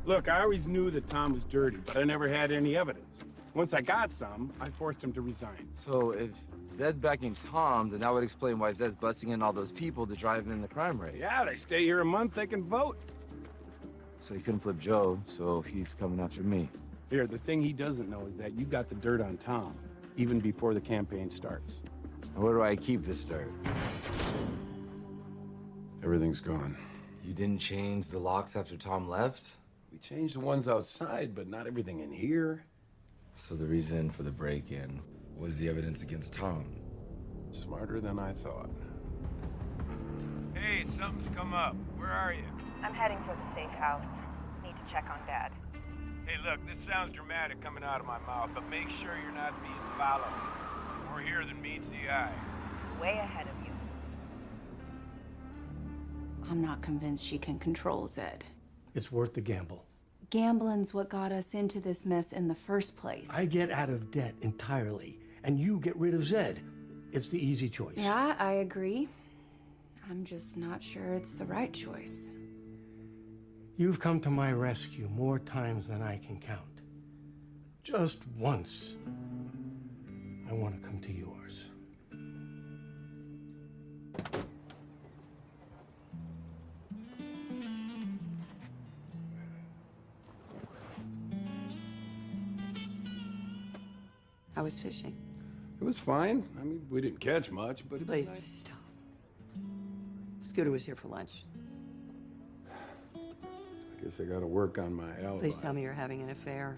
S3: Look, I always knew that Tom was dirty, but I never had any evidence. Once I got some, I forced him to resign.
S5: So if Zed's backing Tom, then that would explain why Zed's busting in all those people to drive in the crime rate.
S3: Yeah, they stay here a month, they can vote.
S5: So he couldn't flip Joe, so he's coming after me.
S3: Here, the thing he doesn't know is that you got the dirt on Tom, even before the campaign starts.
S5: Where do I keep this dirt?
S3: Everything's gone.
S5: You didn't change the locks after Tom left?
S3: We changed the ones outside, but not everything in here.
S5: So the reason for the break-in was the evidence against Tom.
S3: Smarter than I thought.
S16: Hey, something's come up. Where are you?
S17: I'm heading for the safe house. Need to check on Dad.
S16: Hey, look, this sounds dramatic coming out of my mouth, but make sure you're not being followed. More here than meets the eye.
S17: Way ahead of you.
S4: I'm not convinced she can control Zed.
S6: It's worth the gamble.
S4: Gambling's what got us into this mess in the first place.
S6: I get out of debt entirely, and you get rid of Zed. It's the easy choice.
S4: Yeah, I agree. I'm just not sure it's the right choice.
S6: You've come to my rescue more times than I can count. Just once, I want to come to yours.
S7: I was fishing.
S3: It was fine. I mean, we didn't catch much, but it was
S7: Please,
S3: nice.
S7: stop. Scooter was here for lunch.
S3: I guess I gotta work on my alibi.
S7: Please tell me you're having an affair.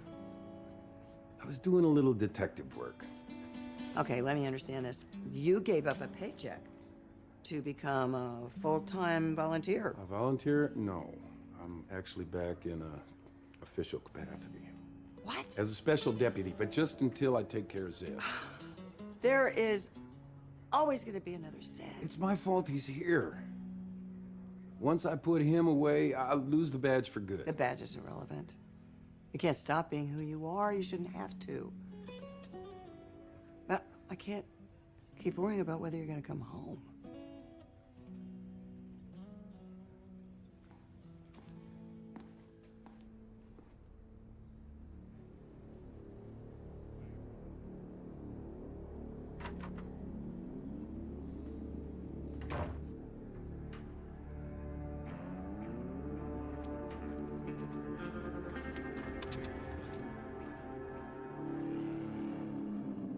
S3: I was doing a little detective work.
S7: Okay, let me understand this. You gave up a paycheck to become a full-time volunteer.
S3: A volunteer? No. I'm actually back in a official capacity.
S7: What?
S3: As a special deputy, but just until I take care of Zed.
S7: There is always going to be another Zed.
S3: It's my fault he's here. Once I put him away, I'll lose the badge for good.
S7: The badge is irrelevant. You can't stop being who you are. You shouldn't have to. But I can't keep worrying about whether you're going to come home.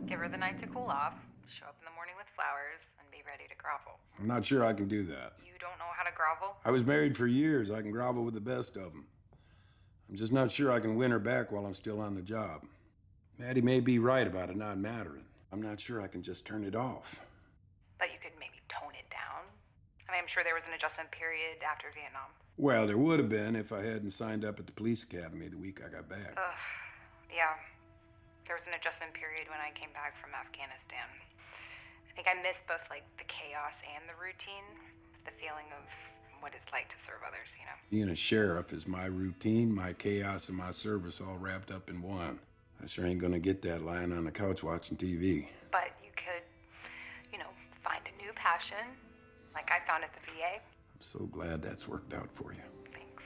S2: Give her the night to cool off, show up in the morning with flowers, and be ready to grovel.
S3: I'm not sure I can do that.
S2: You don't know how to grovel?
S3: I was married for years. I can grovel with the best of them. I'm just not sure I can win her back while I'm still on the job. Maddie may be right about it not mattering. I'm not sure I can just turn it off.
S2: But you could maybe tone it down. I mean, I'm sure there was an adjustment period after Vietnam.
S3: Well, there would have been if I hadn't signed up at the police academy the week I got back.
S2: Yeah. There was an adjustment period when I came back from Afghanistan. I think I missed both, like, the chaos and the routine. The feeling of what it's like to serve others, you know?
S3: Being a sheriff is my routine, my chaos, and my service all wrapped up in one. I sure ain't gonna get that lying on the couch watching TV.
S2: But you could, you know, find a new passion, like I found at the VA.
S3: I'm so glad that's worked out for you.
S2: Thanks.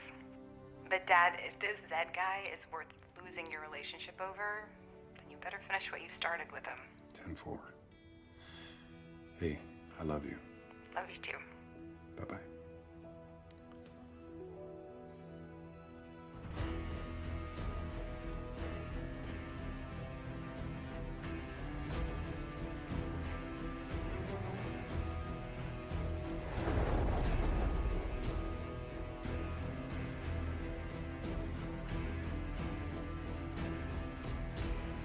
S2: But Dad, if this Zed guy is worth losing your relationship over, then you better finish what you started with him.
S3: 10-4. Hey, I love you.
S2: Love you too.
S3: Bye-bye.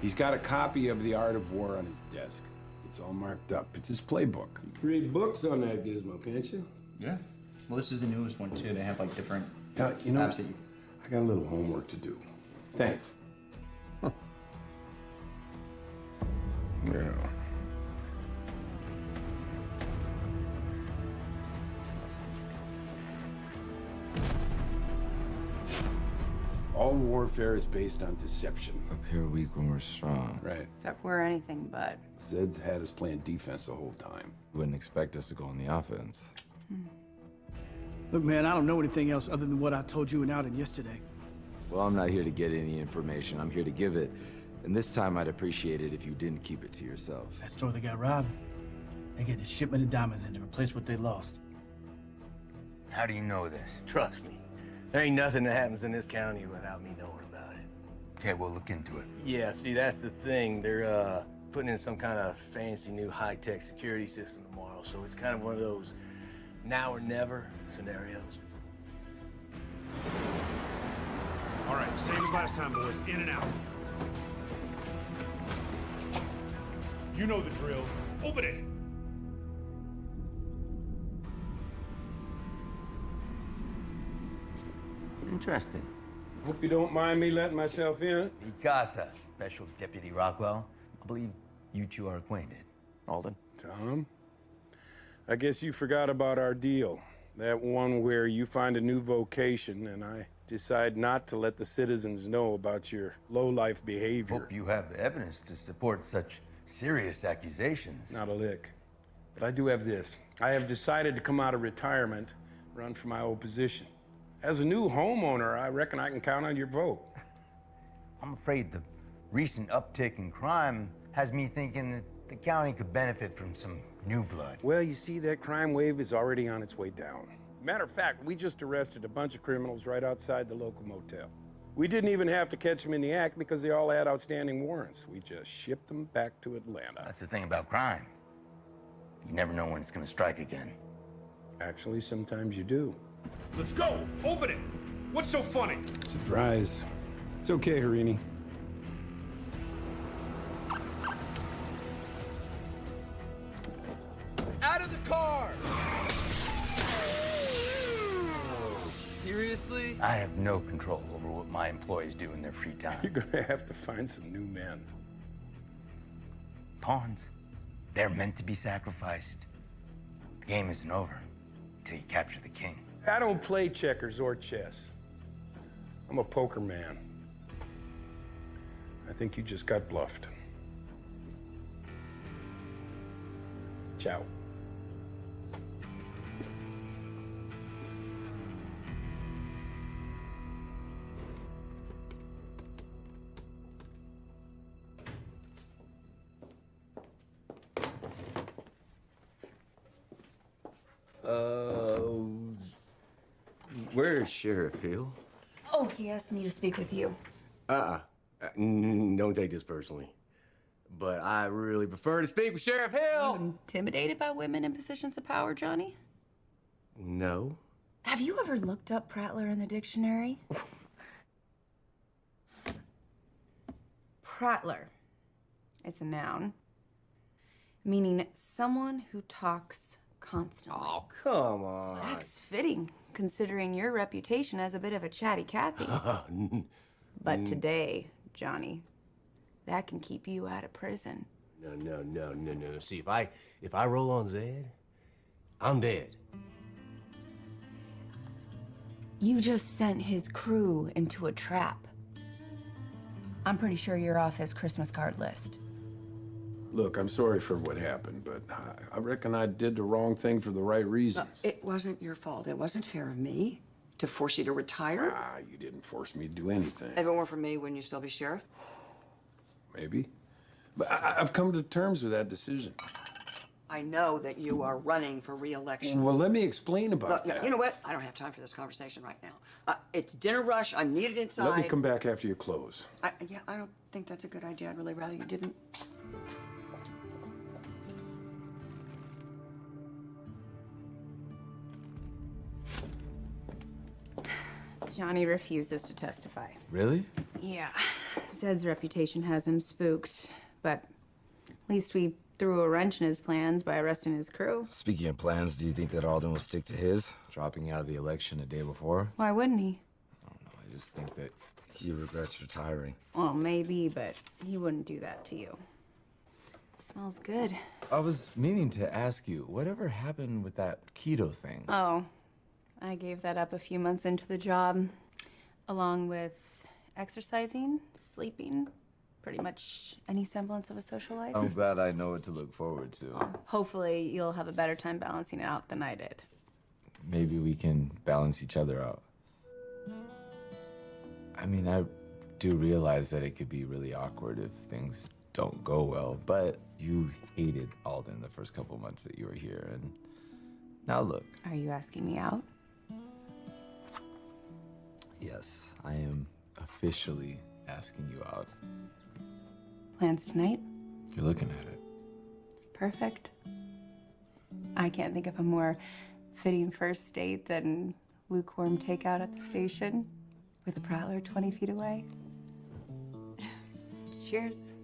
S3: He's got a copy of The Art of War on his desk. It's all marked up. It's his playbook. You can read books on that gizmo, can't you?
S9: Yeah. Well, this is the newest one, too. They have, like, different
S3: You know,
S9: apps that you...
S3: I got a little homework to do. Thanks. Huh. Yeah. All warfare is based on deception.
S5: Appear weak when we're strong.
S3: Right.
S4: Except we're anything but.
S3: Zed's had us playing defense the whole time.
S5: Wouldn't expect us to go on the offense.
S22: Look, man, I don't know anything else other than what I told you and Alden yesterday.
S5: Well, I'm not here to get any information. I'm here to give it. And this time I'd appreciate it if you didn't keep it to yourself.
S22: That store that got robbed, they getting a shipment of diamonds in to replace what they lost.
S11: How do you know this? Trust me. There ain't nothing that happens in this county without me knowing about it.
S1: Okay, we'll look into it.
S11: Yeah, see, that's the thing. They're putting in some kind of fancy new high-tech security system tomorrow, so it's kind of one of those now or never scenarios.
S13: All right, same as last time, boys. In and out. You know the drill. Open it!
S1: Interesting.
S3: Hope you don't mind me letting myself in.
S1: Mikasa, Special Deputy Rockwell. I believe you two are acquainted.
S8: Alden.
S3: Tom, I guess you forgot about our deal. That one where you find a new vocation and I decide not to let the citizens know about your low-life behavior.
S1: Hope you have evidence to support such serious accusations.
S3: Not a lick. But I do have this. I have decided to come out of retirement, run for my old position. As a new homeowner, I reckon I can count on your vote.
S1: I'm afraid the recent uptick in crime has me thinking that the county could benefit from some new blood.
S3: Well, you see, that crime wave is already on its way down. Matter of fact, we just arrested a bunch of criminals right outside the local motel. We didn't even have to catch them in the act because they all had outstanding warrants. We just shipped them back to Atlanta.
S1: That's the thing about crime. You never know when it's gonna strike again.
S3: Actually, sometimes you do.
S13: Let's go! Open it! What's so funny?
S3: Surprise. It's okay, Harini.
S5: Out of the car! Seriously?
S1: I have no control over what my employees do in their free time.
S3: You're gonna have to find some new men.
S1: Pawns. They're meant to be sacrificed. The game isn't over until you capture the king.
S3: I don't play checkers or chess. I'm a poker man. I think you just got bluffed. Ciao.
S11: Where's Sheriff Hill?
S4: Oh, he asked me to speak with you.
S11: Don't take this personally. But I really prefer to speak with Sheriff Hill.
S4: You intimidated by women in positions of power, Johnny?
S11: No.
S4: Have you ever looked up prattler in the dictionary? Prattler. It's a noun, meaning someone who talks constantly.
S11: Oh, come on.
S4: That's fitting, considering your reputation as a bit of a chatty Cathy. But today, Johnny, that can keep you out of prison.
S11: No. See, if I roll on Zed, I'm dead.
S4: You just sent his crew into a trap. I'm pretty sure you're off his Christmas card list.
S3: Look, I'm sorry for what happened, but I reckon I did the wrong thing for the right reasons.
S7: It wasn't your fault. It wasn't fair of me to force you to retire.
S3: You didn't force me to do anything.
S7: If it weren't for me, wouldn't you still be sheriff?
S3: Maybe. But I've come to terms with that decision.
S7: I know that you are running for re-election.
S3: Well, let me explain about
S7: Look,
S3: that.
S7: you know what? I don't have time for this conversation right now. It's dinner rush. I'm needed inside.
S3: Let me come back after you close.
S7: Yeah, I don't think that's a good idea. I'd really rather you didn't.
S4: Johnny refuses to testify.
S5: Really?
S4: Yeah. Zed's reputation has him spooked, but at least we threw a wrench in his plans by arresting his crew.
S5: Speaking of plans, do you think that Alden will stick to his, dropping out of the election a day before?
S4: Why wouldn't he?
S5: I just think that he regrets retiring.
S4: Well, maybe, but he wouldn't do that to you. It smells good.
S5: I was meaning to ask you, whatever happened with that keto thing?
S4: Oh, I gave that up a few months into the job, along with exercising, sleeping, pretty much any semblance of a social life.
S5: I'm glad I know what to look forward to.
S4: Hopefully, you'll have a better time balancing it out than I did.
S5: Maybe we can balance each other out. I mean, I do realize that it could be really awkward if things don't go well, but you hated Alden the first couple months that you were here, and now look.
S4: Are you asking me out?
S5: Yes, I am officially asking you out.
S4: Plans tonight?
S5: You're looking at it.
S4: It's perfect. I can't think of a more fitting first date than lukewarm takeout at the station with a Prattler 20 feet away. Cheers.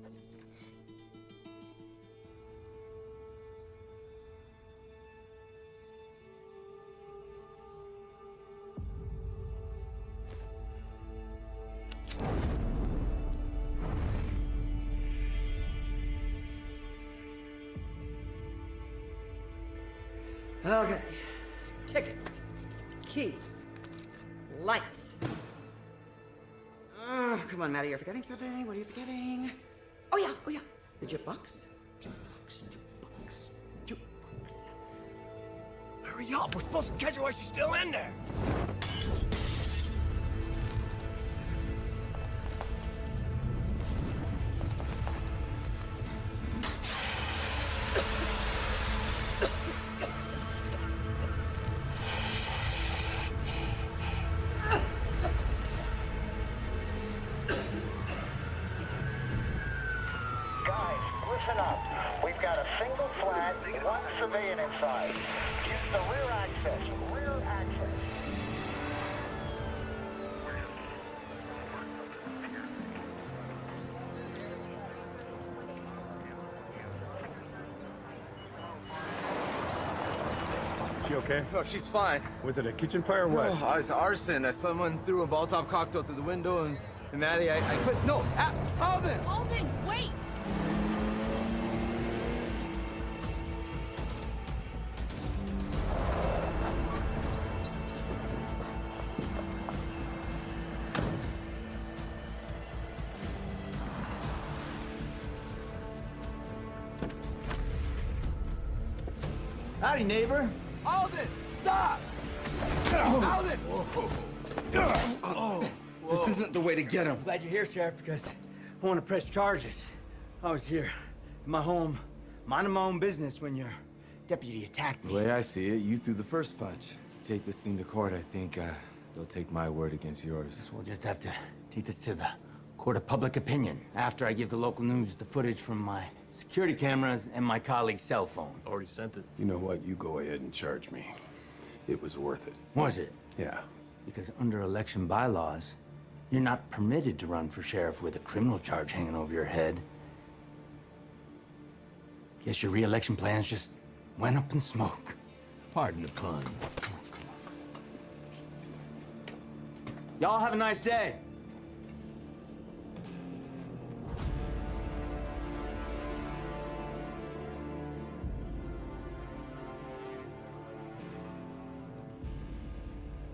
S7: Okay. Tickets. Keys. Lights. Come on, Maddie, you're forgetting something. What are you forgetting? Oh, yeah. The jukebox. Jukebox.
S11: Hurry up, we're supposed to catch her while she's still in there.
S14: Listen up. We've got a single flat, one civilian inside. Use the rear access. Rear access.
S3: She okay?
S5: Oh, she's fine.
S3: Was it a kitchen fire or what?
S5: Oh, it's arson. Someone threw a Molotov cocktail through the window, and Maddie, I quit. No, Alden!
S15: Alden, wait!
S1: Howdy, neighbor.
S11: Alden, stop! Alden!
S1: This isn't the way to get him. Glad you're here, Sheriff, because I want to press charges. I was here in my home, minding my own business when your deputy attacked me.
S5: The way I see it, you threw the first punch. Take this thing to court, I think they'll take my word against yours.
S1: So we'll just have to take this to the court of public opinion after I give the local news the footage from my security cameras and my colleague's cell phone.
S3: Already sent it. You know what? You go ahead and charge me. It was worth it.
S1: Was it?
S3: Yeah.
S1: Because under election bylaws, you're not permitted to run for sheriff with a criminal charge hanging over your head. Guess your re-election plans just went up in smoke.
S11: Pardon the pun.
S1: Y'all have a nice day.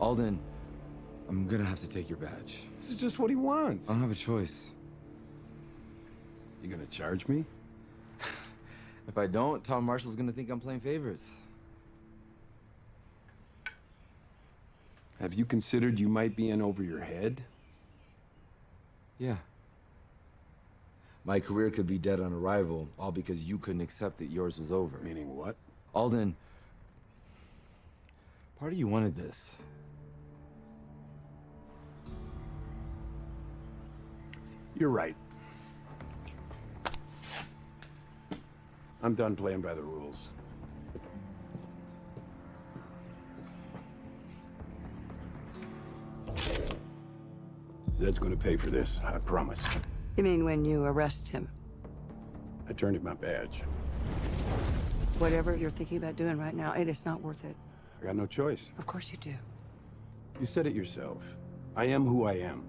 S5: Alden, I'm gonna have to take your badge.
S3: This is just what he wants.
S5: I don't have a choice.
S3: You gonna charge me?
S5: If I don't, Tom Marshall's gonna think I'm playing favorites.
S3: Have you considered you might be in over your head?
S5: Yeah. My career could be dead on arrival, all because you couldn't accept that yours was over.
S3: Meaning what?
S5: Alden, part of you wanted this.
S3: You're right. I'm done playing by the rules. Zed's gonna pay for this, I promise.
S7: You mean when you arrest him?
S3: I turned in my badge.
S7: Whatever you're thinking about doing right now, it is not worth it.
S3: I got no choice.
S7: Of course you do.
S3: You said it yourself. I am who I am.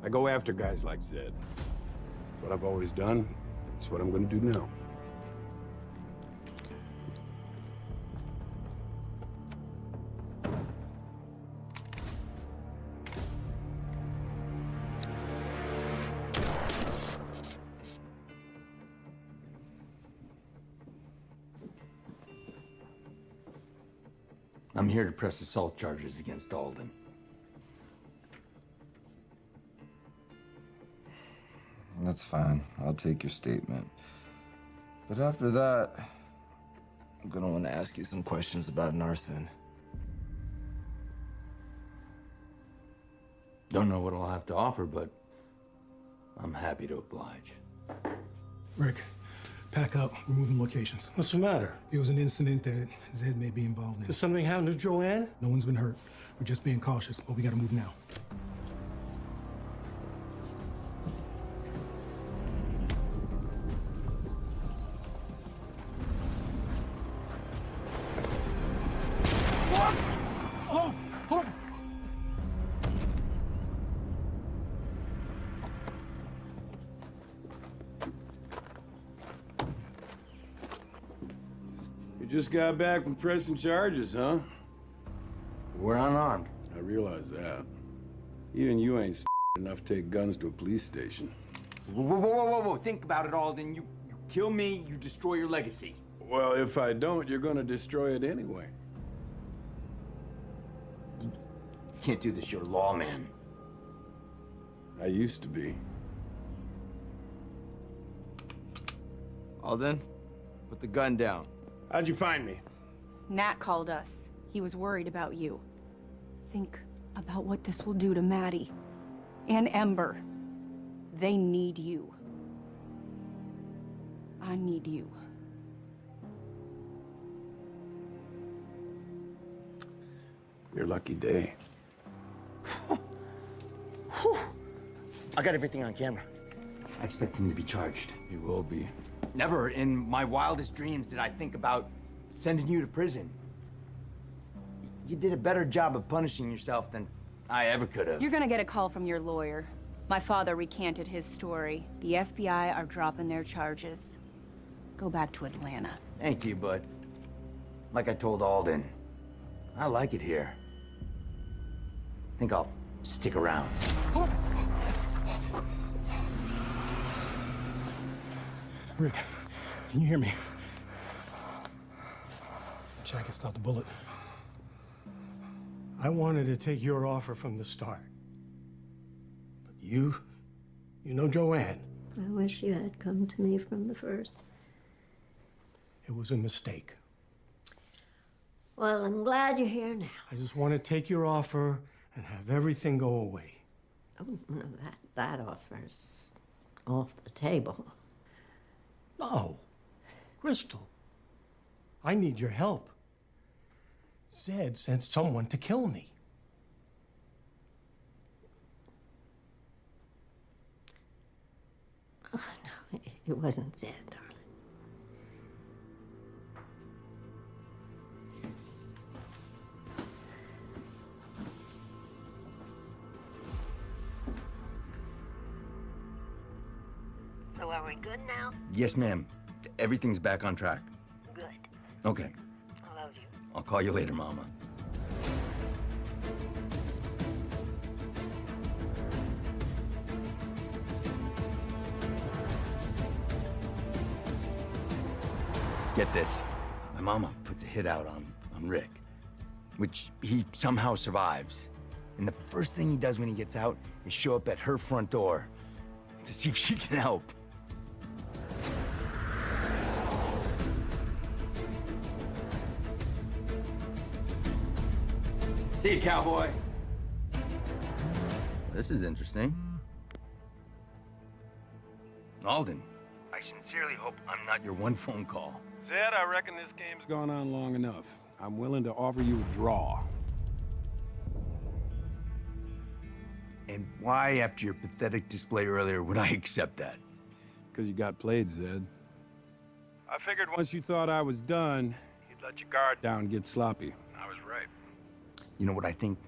S3: I go after guys like Zed. It's what I've always done. It's what I'm gonna do now.
S1: I'm here to press assault charges against Alden.
S5: That's fine. I'll take your statement. But after that, I'm gonna want to ask you some questions about an arson.
S1: Don't know what I'll have to offer, but I'm happy to oblige.
S15: Rick, pack up. We're moving locations.
S6: What's the matter?
S15: There was an incident that Zed may be involved in.
S6: Did something happen to Joanne?
S15: No one's been hurt. We're just being cautious, but we gotta move now.
S3: You just got back from pressing charges, huh?
S1: We're unarmed.
S3: I realize that. Even you ain't enough to take guns to a police station.
S1: Whoa. Think about it, Alden. You kill me, you destroy your legacy.
S3: Well, if I don't, you're gonna destroy it anyway.
S1: You can't do this, you're a lawman.
S3: I used to be.
S5: Alden, put the gun down.
S3: How'd you find me?
S4: Nat called us. He was worried about you. Think about what this will do to Maddie and Ember. They need you. I need you.
S3: Your lucky day.
S1: I got everything on camera. I expect him to be charged.
S5: He will be.
S1: Never in my wildest dreams did I think about sending you to prison. You did a better job of punishing yourself than I ever could have.
S4: You're gonna get a call from your lawyer. My father recanted his story. The FBI are dropping their charges. Go back to Atlanta.
S1: Thank you, but like I told Alden, I like it here. Think I'll stick around.
S15: Rick, can you hear me? The jacket stopped the bullet.
S6: I wanted to take your offer from the start. But you know Joanne.
S10: I wish you had come to me from the first.
S6: It was a mistake.
S10: Well, I'm glad you're here now.
S6: I just want to take your offer and have everything go away.
S10: Oh, no, that offer's off the table.
S6: No. Crystal, I need your help. Zed sent someone to kill me.
S10: Oh, no, it wasn't Zed, darling. So are we good now?
S1: Yes, ma'am. Everything's back on track.
S10: Good.
S1: Okay.
S10: I love you.
S1: I'll call you later, Mama. Get this. My mama puts a hit out on Rick, which he somehow survives. And the first thing he does when he gets out is show up at her front door to see if she can help. See you, cowboy. This is interesting. Alden, I sincerely hope I'm not your one phone call.
S16: Zed, I reckon this game's
S3: Gone on long enough. I'm willing to offer you a draw.
S1: And why, after your pathetic display earlier, would I accept that?
S3: Because you got played, Zed.
S16: I figured
S3: Once you thought I was done,
S16: you'd let your guard
S3: down and get sloppy.
S16: I was right.
S1: You know what I think?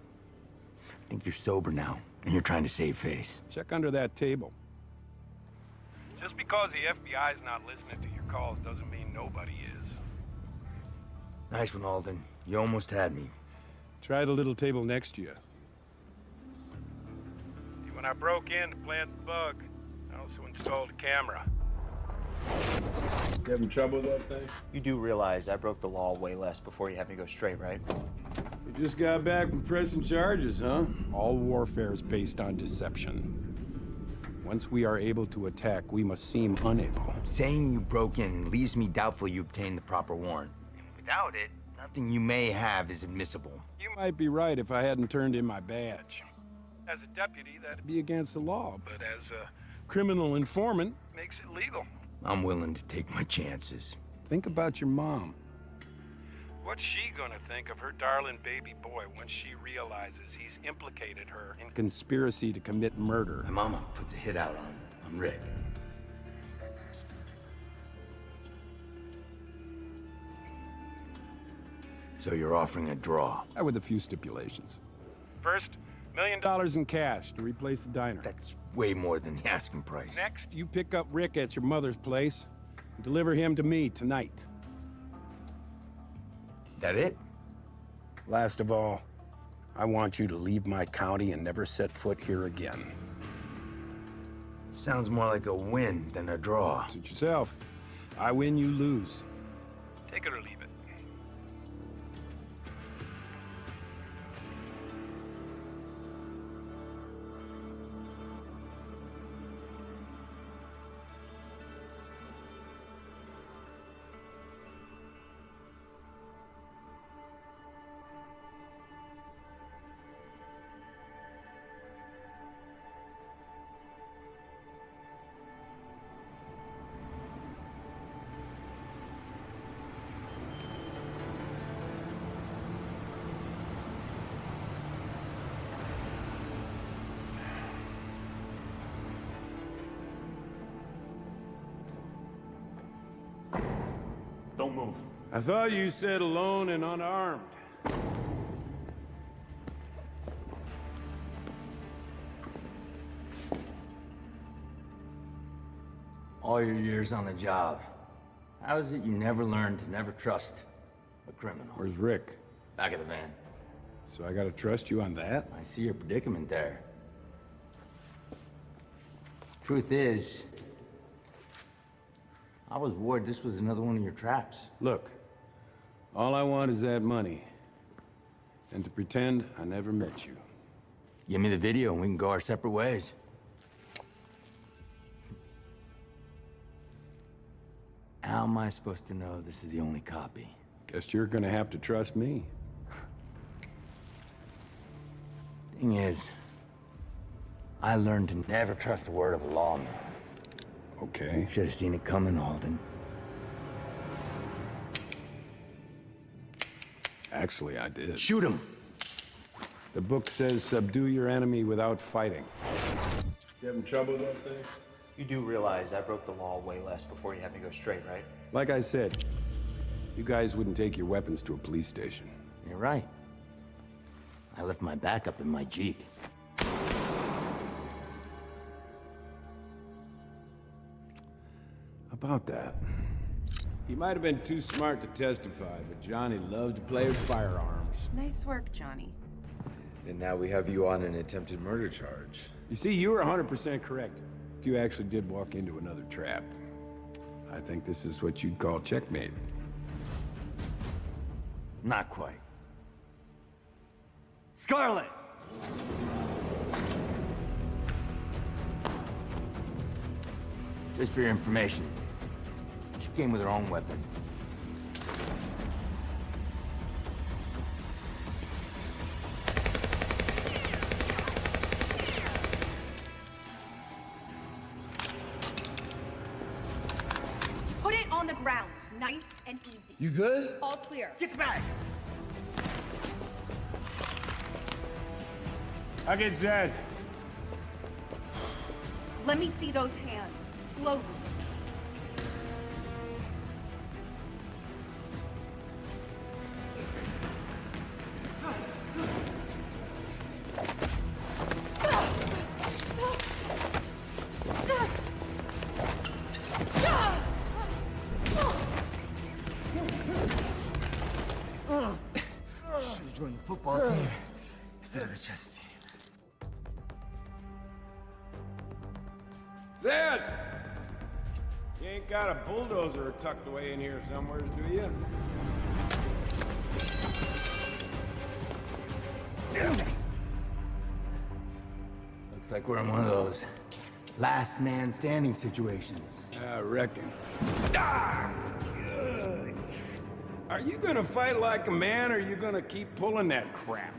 S1: I think you're sober now, and you're trying to save face.
S3: Check under that table.
S16: Just because the FBI's not listening to your calls doesn't mean nobody is.
S1: Nice one, Alden. You almost had me.
S3: Try the little table next to you.
S16: When I broke in to plant the bug, I also installed a camera.
S3: You having trouble with that thing?
S18: You do realize I broke the law way less before you had me go straight, right?
S3: You just got back from pressing charges, huh? All warfare is based on deception. Once we are able to attack, we must seem unable.
S1: Saying you broke in leaves me doubtful you obtained the proper warrant. And without it, nothing you may have is admissible.
S3: You might be right if I hadn't turned in my badge. As a deputy, that'd be against the law, but as a criminal informant, makes it legal.
S1: I'm willing to take my chances.
S3: Think about your mom.
S13: What's she gonna think of her darling baby boy when she realizes he's implicated her in
S3: Conspiracy to commit murder.
S1: My mama puts a hit out on Rick. So you're offering a draw?
S3: With a few stipulations.
S13: First, $1 million
S3: in cash to replace the diner.
S1: That's way more than the asking price.
S13: next.
S3: You pick up Rick at your mother's place and deliver him to me tonight.
S1: That it?
S3: Last of all, I want you to leave my county and never set foot here again.
S1: Sounds more like a win than a draw.
S3: Suit yourself. I win, you lose.
S13: Take it or leave it. Don't move.
S3: I thought you said alone and unarmed.
S1: All your years on the job, how is it you never learned to never trust a criminal?
S3: Where's Rick?
S1: Back of the van.
S3: So I gotta trust you on that?
S1: I see your predicament there. Truth is, I was worried this was another one of your traps.
S3: Look, all I want is that money. And to pretend I never met you.
S1: Give me the video and we can go our separate ways. How am I supposed to know this is the only copy?
S3: Guess you're gonna have to trust me.
S1: Thing is, I learned to never trust the word of a lawman.
S3: Okay.
S1: Should have seen it coming, Alden.
S3: Actually, I did.
S1: Shoot him!
S3: The book says subdue your enemy without fighting.
S13: You having trouble with that thing?
S18: You do realize I broke the law way less before you had me go straight, right?
S3: Like I said, you guys wouldn't take your weapons to a police station.
S1: You're right. I left my backup in my Jeep.
S3: About that. He might have been too smart to testify, but Johnny loved to play with firearms.
S19: Nice work, Johnny.
S5: And now we have you on an attempted murder charge.
S3: You see, you were 100% correct. You actually did walk into another trap. I think this is what you'd call checkmate.
S1: Not quite. Scarlet! Just for your information, she came with her own weapon.
S19: Put it on the ground. Nice and easy.
S11: You good?
S19: All clear.
S11: Get back!
S3: I get Zed.
S19: Let me see those hands. Slowly.
S11: Should've joined the football team instead of the chess team.
S3: Zed! You ain't got a bulldozer tucked away in here somewheres, do you?
S1: Looks like we're in one of those last man standing situations.
S3: I reckon. Ah! Ugh. Are you gonna fight like a man, or are you gonna keep pulling that crap?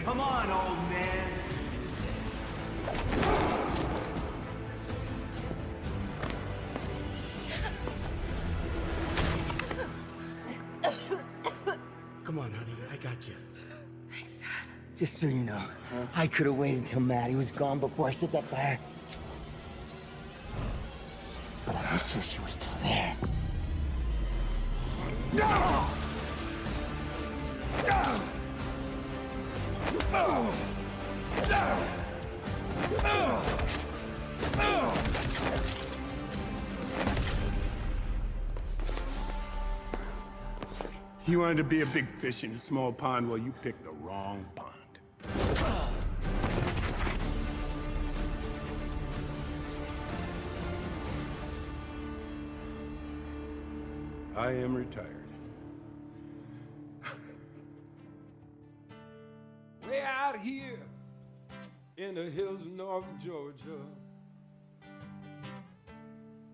S11: Come on, old man.
S6: Come on, honey, I got you.
S20: Just so you know, I could have waited till Maddie was gone before I set that fire. But I was sure she was still there.
S3: No! You wanted to be a big fish in a small pond, well, you picked the wrong pond. I am retired. Way out here in the hills of North Georgia,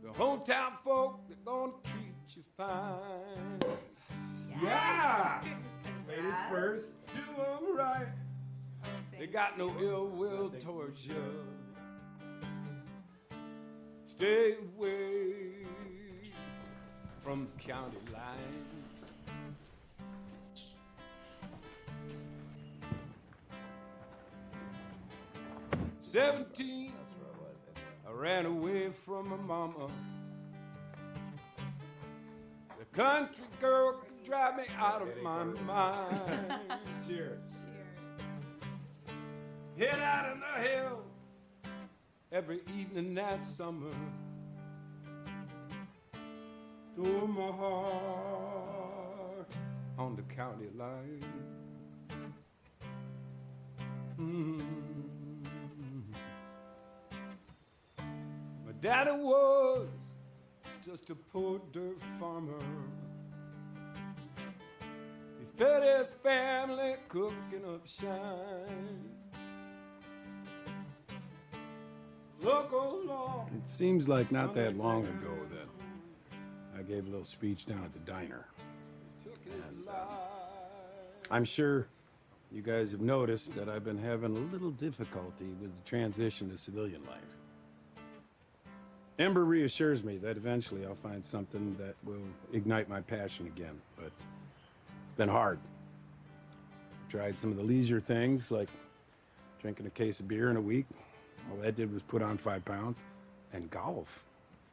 S3: the hometown folk, they're gonna treat you fine. Yeah! Ladies first, do them right. They got no ill will towards you. Stay away from the county line. "17, I ran away from my mama. The country girl could drive me out of my mind." Cheers. Head out in the hills every evening that summer. Stole my heart on the county line. My daddy was just a poor dirt farmer. He fed his family cooking up shine. Look along. It seems like not that long ago that I gave a little speech down at the diner. And, I'm sure you guys have noticed that I've been having a little difficulty with the transition to civilian life. Ember reassures me that eventually I'll find something that will ignite my passion again, but it's been hard. I've tried some of the leisure things, like drinking a case of beer in a week. All that did was put on 5 pounds. And golf.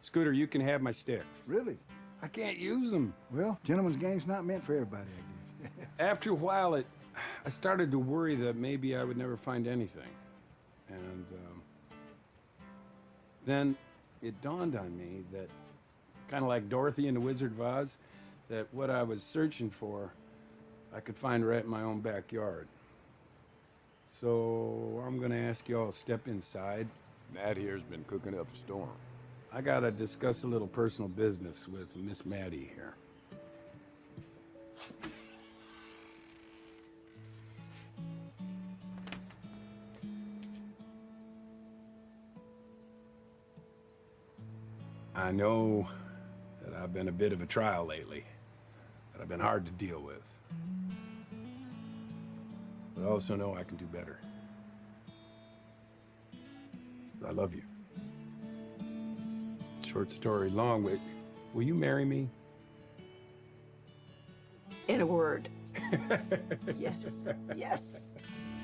S3: Scooter, you can have my sticks.
S21: Really?
S3: I can't use them.
S21: Well, gentleman's game's not meant for everybody, I guess.
S3: After a while, I started to worry that maybe I would never find anything. And then it dawned on me that, kind of like Dorothy in The Wizard of Oz, that what I was searching for, I could find right in my own backyard. So I'm gonna ask you all to step inside.
S23: Matt here's been cooking up a storm.
S3: I gotta discuss a little personal business with Miss Maddie here. I know that I've been a bit of a trial lately, that I've been hard to deal with. But I also know I can do better. I love you. Short story long, will you marry me?
S7: In a word. Yes. Yes.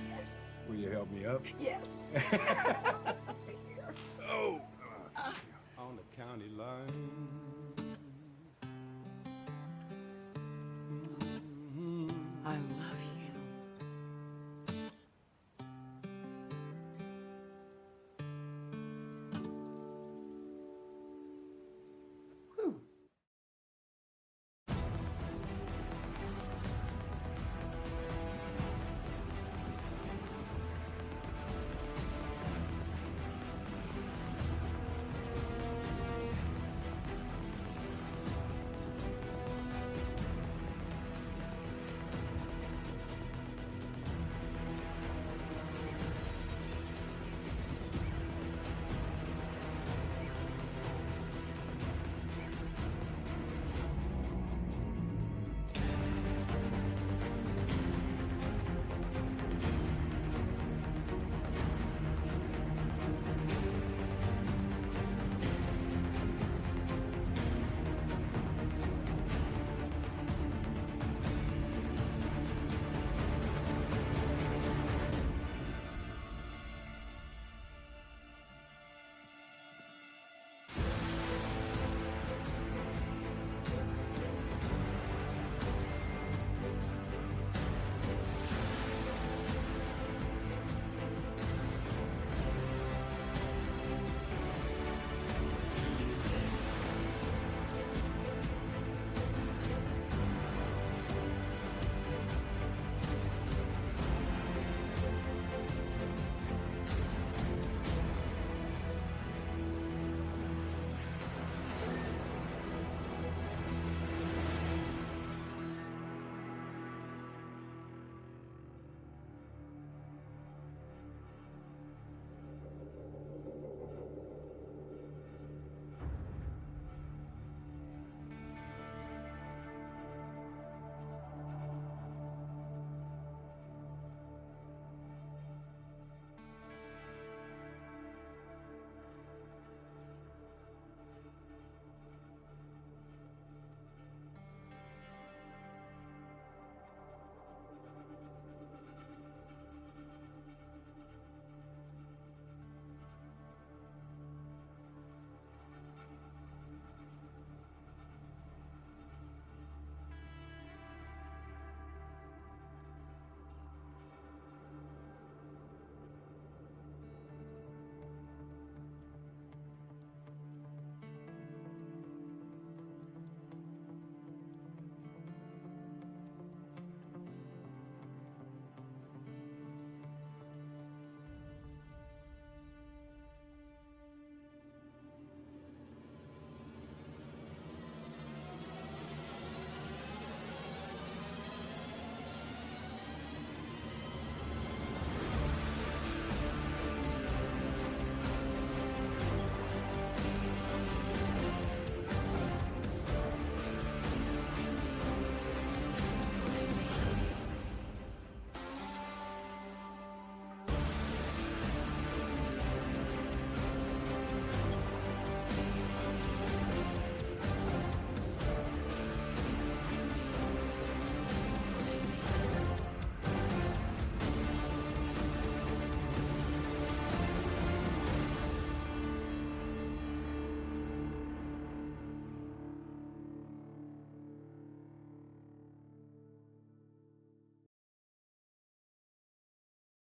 S7: Yes.
S3: Will you help me up?
S7: Yes.
S3: Oh, on the county line.